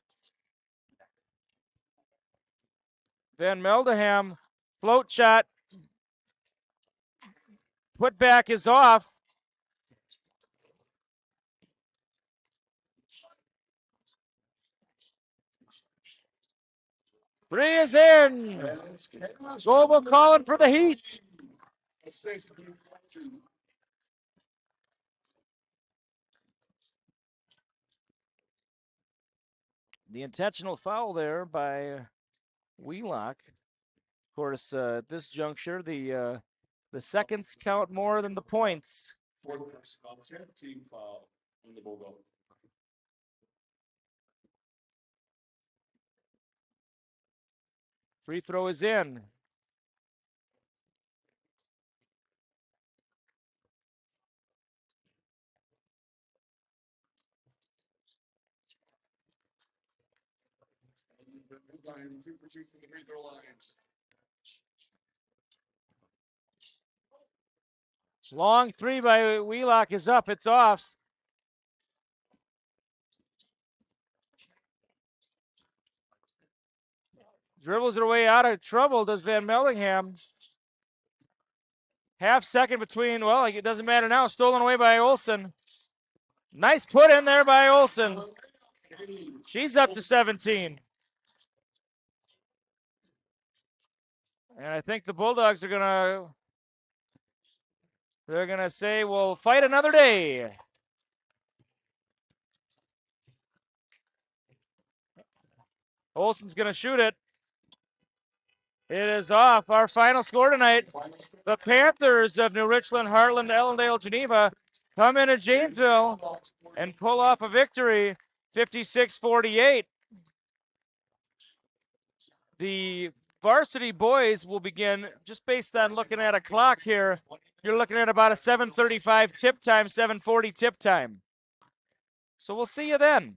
Van Meldingham. Float shot. Put back is off. Three is in. Gopher calling for the Heat. The intentional foul there by Wheelock. Of course, at this juncture, the seconds count more than the points. Fourth personal, 10-team foul on the Bulldogs. Free throw is in. Two for two from the free throw line. Long three by Wheelock is up. It's off. Dribbles her way out of trouble, does Van Meldingham. Half second between, well, it doesn't matter now. Stolen away by Olsen. Nice put in there by Olsen. She's up to 17. And I think the Bulldogs are they're gonna say, we'll fight another day. Olsen's gonna shoot it. It is off. Our final score tonight. The Panthers of New Richland, Heartland, Ellendale, Geneva come into Janesville and pull off a victory, 56-48. The varsity boys will begin, just based on looking at a clock here, you're looking at about a 7:35 tip time, 7:40 tip time. So we'll see you then.